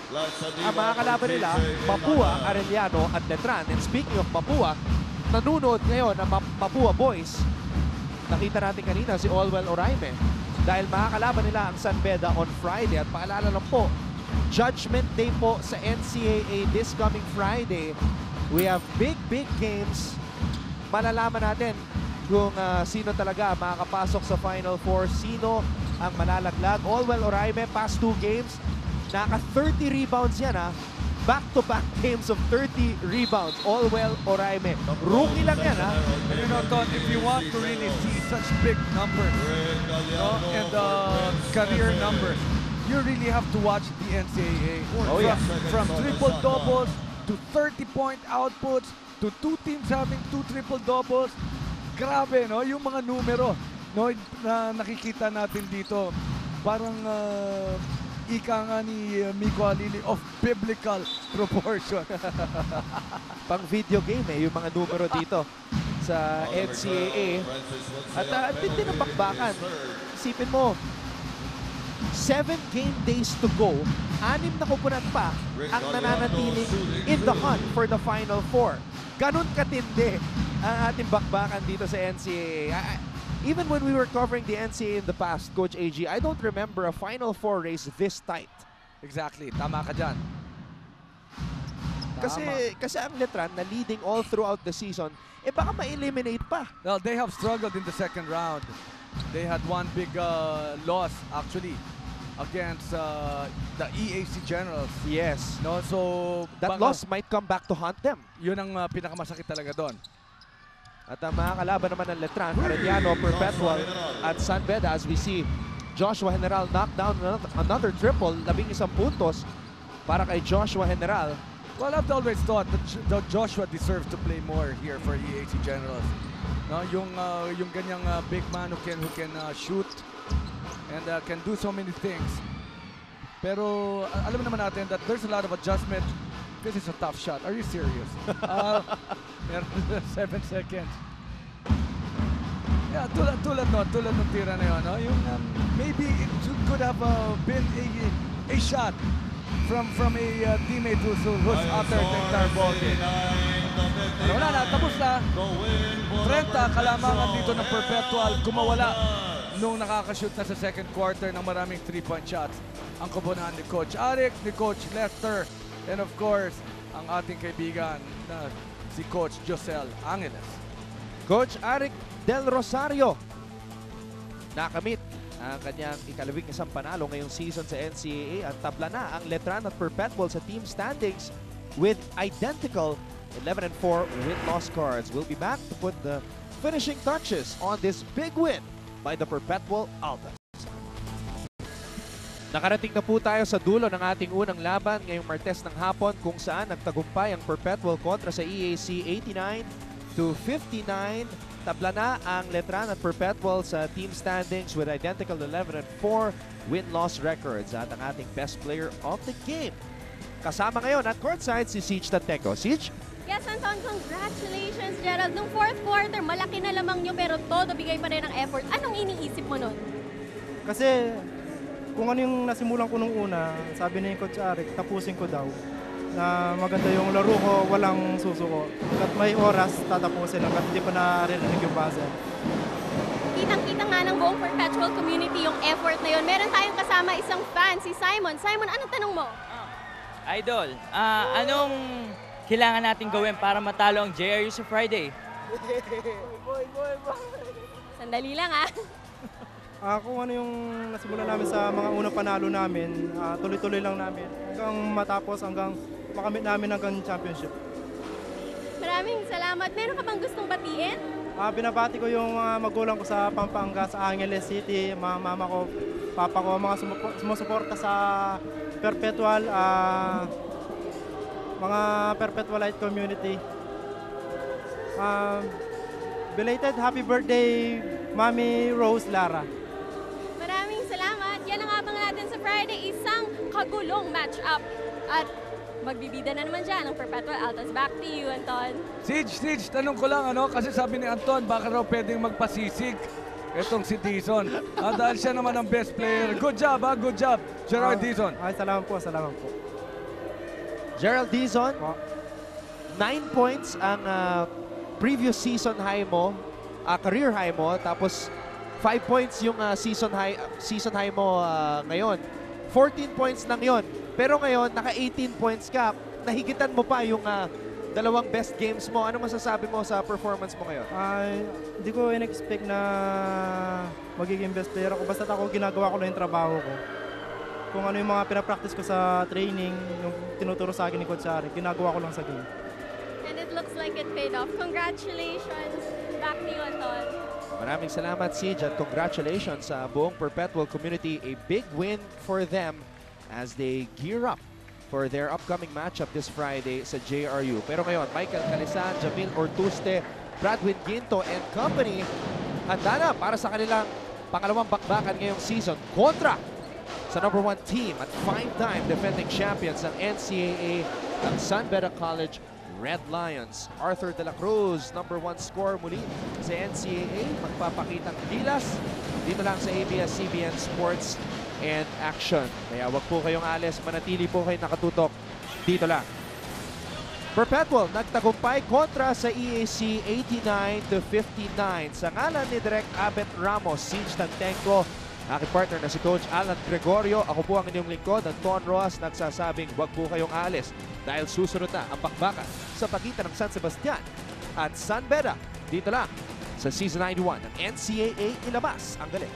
ang mga kalaban nila, Mapua, Arellano at Letran. And speaking of Mapua, nanunood ngayon ang Mapua boys. Nakita natin kanina si Olwell Oraime. Dahil makakalaban nila ang San Beda on Friday. At paalala lang po, Judgment Day po sa NCAA this coming Friday. We have big games. Malalaman natin kung sino talaga makakapasok sa Final 4, sino ang malalaglag. Olwell Oraime, past 2 games, naka 30 rebounds yan ha. Back-to-back games of 30 rebounds. Olwell Oraime. Rookie lang yan ha. You know, Ton, if you want to really see such big numbers, and career numbers, you really have to watch the NCAA. Oh, yeah. From triple-doubles to 30-point outputs to 2 teams having 2 triple-doubles. Grabe, no? Yung mga numero, no, na nakikita natin dito. Parang ika nga ni Miko Alili of biblical proportion. Pang video game yung mga numero dito sa NCAA. At hindi na bakbakan. Isipin mo, 7 game days to go, 6 na kupunan pa ang nananatiling in the hunt for the Final 4. Ganun katindi ang ating bakbakan dito sa NCAA. Even when we were covering the NCAA in the past, Coach AG, I don't remember a Final 4 race this tight. Exactly, tama ka dyan. Kasi ang Letran na leading all throughout the season, baka ma-eliminate pa. Well, they have struggled in the second round. They had one big loss actually against the EAC Generals. Yes. No, so that loss might come back to haunt them. Yun ang pinakamasakit talaga doon. At ang mga kalaban naman ng Letran, Arellano, Perpetual at San Beda, as we see Joshua General knock down another triple, 11 puntos para kay Joshua General. Well, I've always thought that Joshua deserves to play more here for EAC Generals. No, yung ganyang big man who can shoot and can do so many things. Pero alam naman natin that there's a lot of adjustment. This is a tough shot. Are you serious? 7 seconds. Yeah, tulad ng tira na yun, no? Yung maybe it could have been a shot from a teammate who's uttered the entire ball game. Pero wala na, tapos na. 30 kalamangan dito ng Perpetual, kumawala nung nakakashoot na sa second quarter ng maraming 3-point shots. Ang koponahan ni Coach Arik, ni Coach Lester, and of course, ang ating kaibigan na si Coach Josel Angeles. Coach Arik Del Rosario nakamit ang kanyang ika-11 panalo ngayong season sa NCAA at tabla na ang Letran at Perpetual sa team standings with identical 11-4 win-loss cards. We'll be back to put the finishing touches on this big win by the Perpetual Altas. Nakarating na po tayo sa dulo ng ating unang laban ngayong Martes ng hapon kung saan nagtagumpay ang Perpetual kontra sa EAC 89-59. Tabla na ang Letran at Perpetual sa team standings with identical 11-4 win-loss records at ang ating best player of the game. Kasama ngayon at courtside si Siege Tanteco. Siege? Yes, Anton, congratulations, Gerald. Nung fourth quarter, malaki na lamang nyo pero todo bigay pa rin ng effort. Anong iniisip mo nun? Kasi kung ano yung nasimulan ko nung una, sabi ni Coach Arik, tapusin ko daw. Na maganda yung laro ko, walang susuko. At may oras, tatapusin hanggat hindi ko naririnig yung buzzer. Kitang-kita nga ng buong Perpetual community yung effort na yun. Meron tayong kasama isang fan, si Simon. Simon, anong tanong mo? Idol, anong kailangan natin gawin para matalo ang JRU sa Friday? Sandali lang Kung ano yung nasimulan namin sa mga unang panalo namin, tuloy-tuloy lang namin hanggang matapos, hanggang makamit namin hanggang championship. Maraming salamat. Meron ka bang gustong batiin? Binabati ko yung mga magulang ko sa Pampanga, sa Angeles City, mga mama ko, papa ko, mga sumusuporta sa Perpetual, mga Perpetualite community. Belated happy birthday, Mami Rose Lara. Maraming salamat. Yan ang abang natin sa Friday. Isang kagulong match-up. At magbibida na naman dyan ang Perpetual Altas. Back to you, Anton. Siege, tanong ko lang kasi sabi ni Anton, baka raw pwedeng magpasisig itong si Dizon. Dahil siya naman ang best player. Good job, good job, Gerald Dizon. Salamat po. Gerald Dizon, 9 points ang previous season high mo, career high mo, tapos 5 points yung season high mo ngayon. 14 points lang yon. Pero ngayon, naka 18 points ka. Nahigitan mo pa yung dalawang best games mo. Ano masasabi mo sa performance mo ngayon? Hindi ko in-expect na magiging best player ako. Basta ako ginagawa ko lang yung trabaho ko. Kung ano yung mga pinapractice ko sa training, yung tinuturo sa akin ni Coach Arik, ginagawa ko lang sa game. And it looks like it paid off. Congratulations. Back to you, Anton. Maraming salamat, Siege, at congratulations sa buong Perpetual community. A big win for them as they gear up for their upcoming matchup this Friday sa JRU. Pero ngayon, Michael Calisan, Jamil Ortuste, Bradwin Ginto and company handa na para sa kanilang pangalawang bakbakan ngayong season kontra sa number 1 team at 5-time defending champions ng NCAA ng San Beda College Red Lions. Arthur De La Cruz, number 1 scorer muli sa NCAA. Magpapakitang gilas dito lang sa ABS-CBN Sports and Action. Kaya wag po kayong alis, manatili po kayo nakatutok dito lang. Perpetual nagtagumpay kontra sa EAC 89-59. Sa ngalan ni Direk Abet Ramos, Siege Tantenco, aking partner na si Coach Alan Gregorio, ako po ang inyong lingkod, Anton Roas, nagsasabing wag po kayong alis dahil susunod na ang bakbakan sa pagitan ng San Sebastian at San Beda dito lang sa Season 91 ng NCAA. Ilabas ang galing.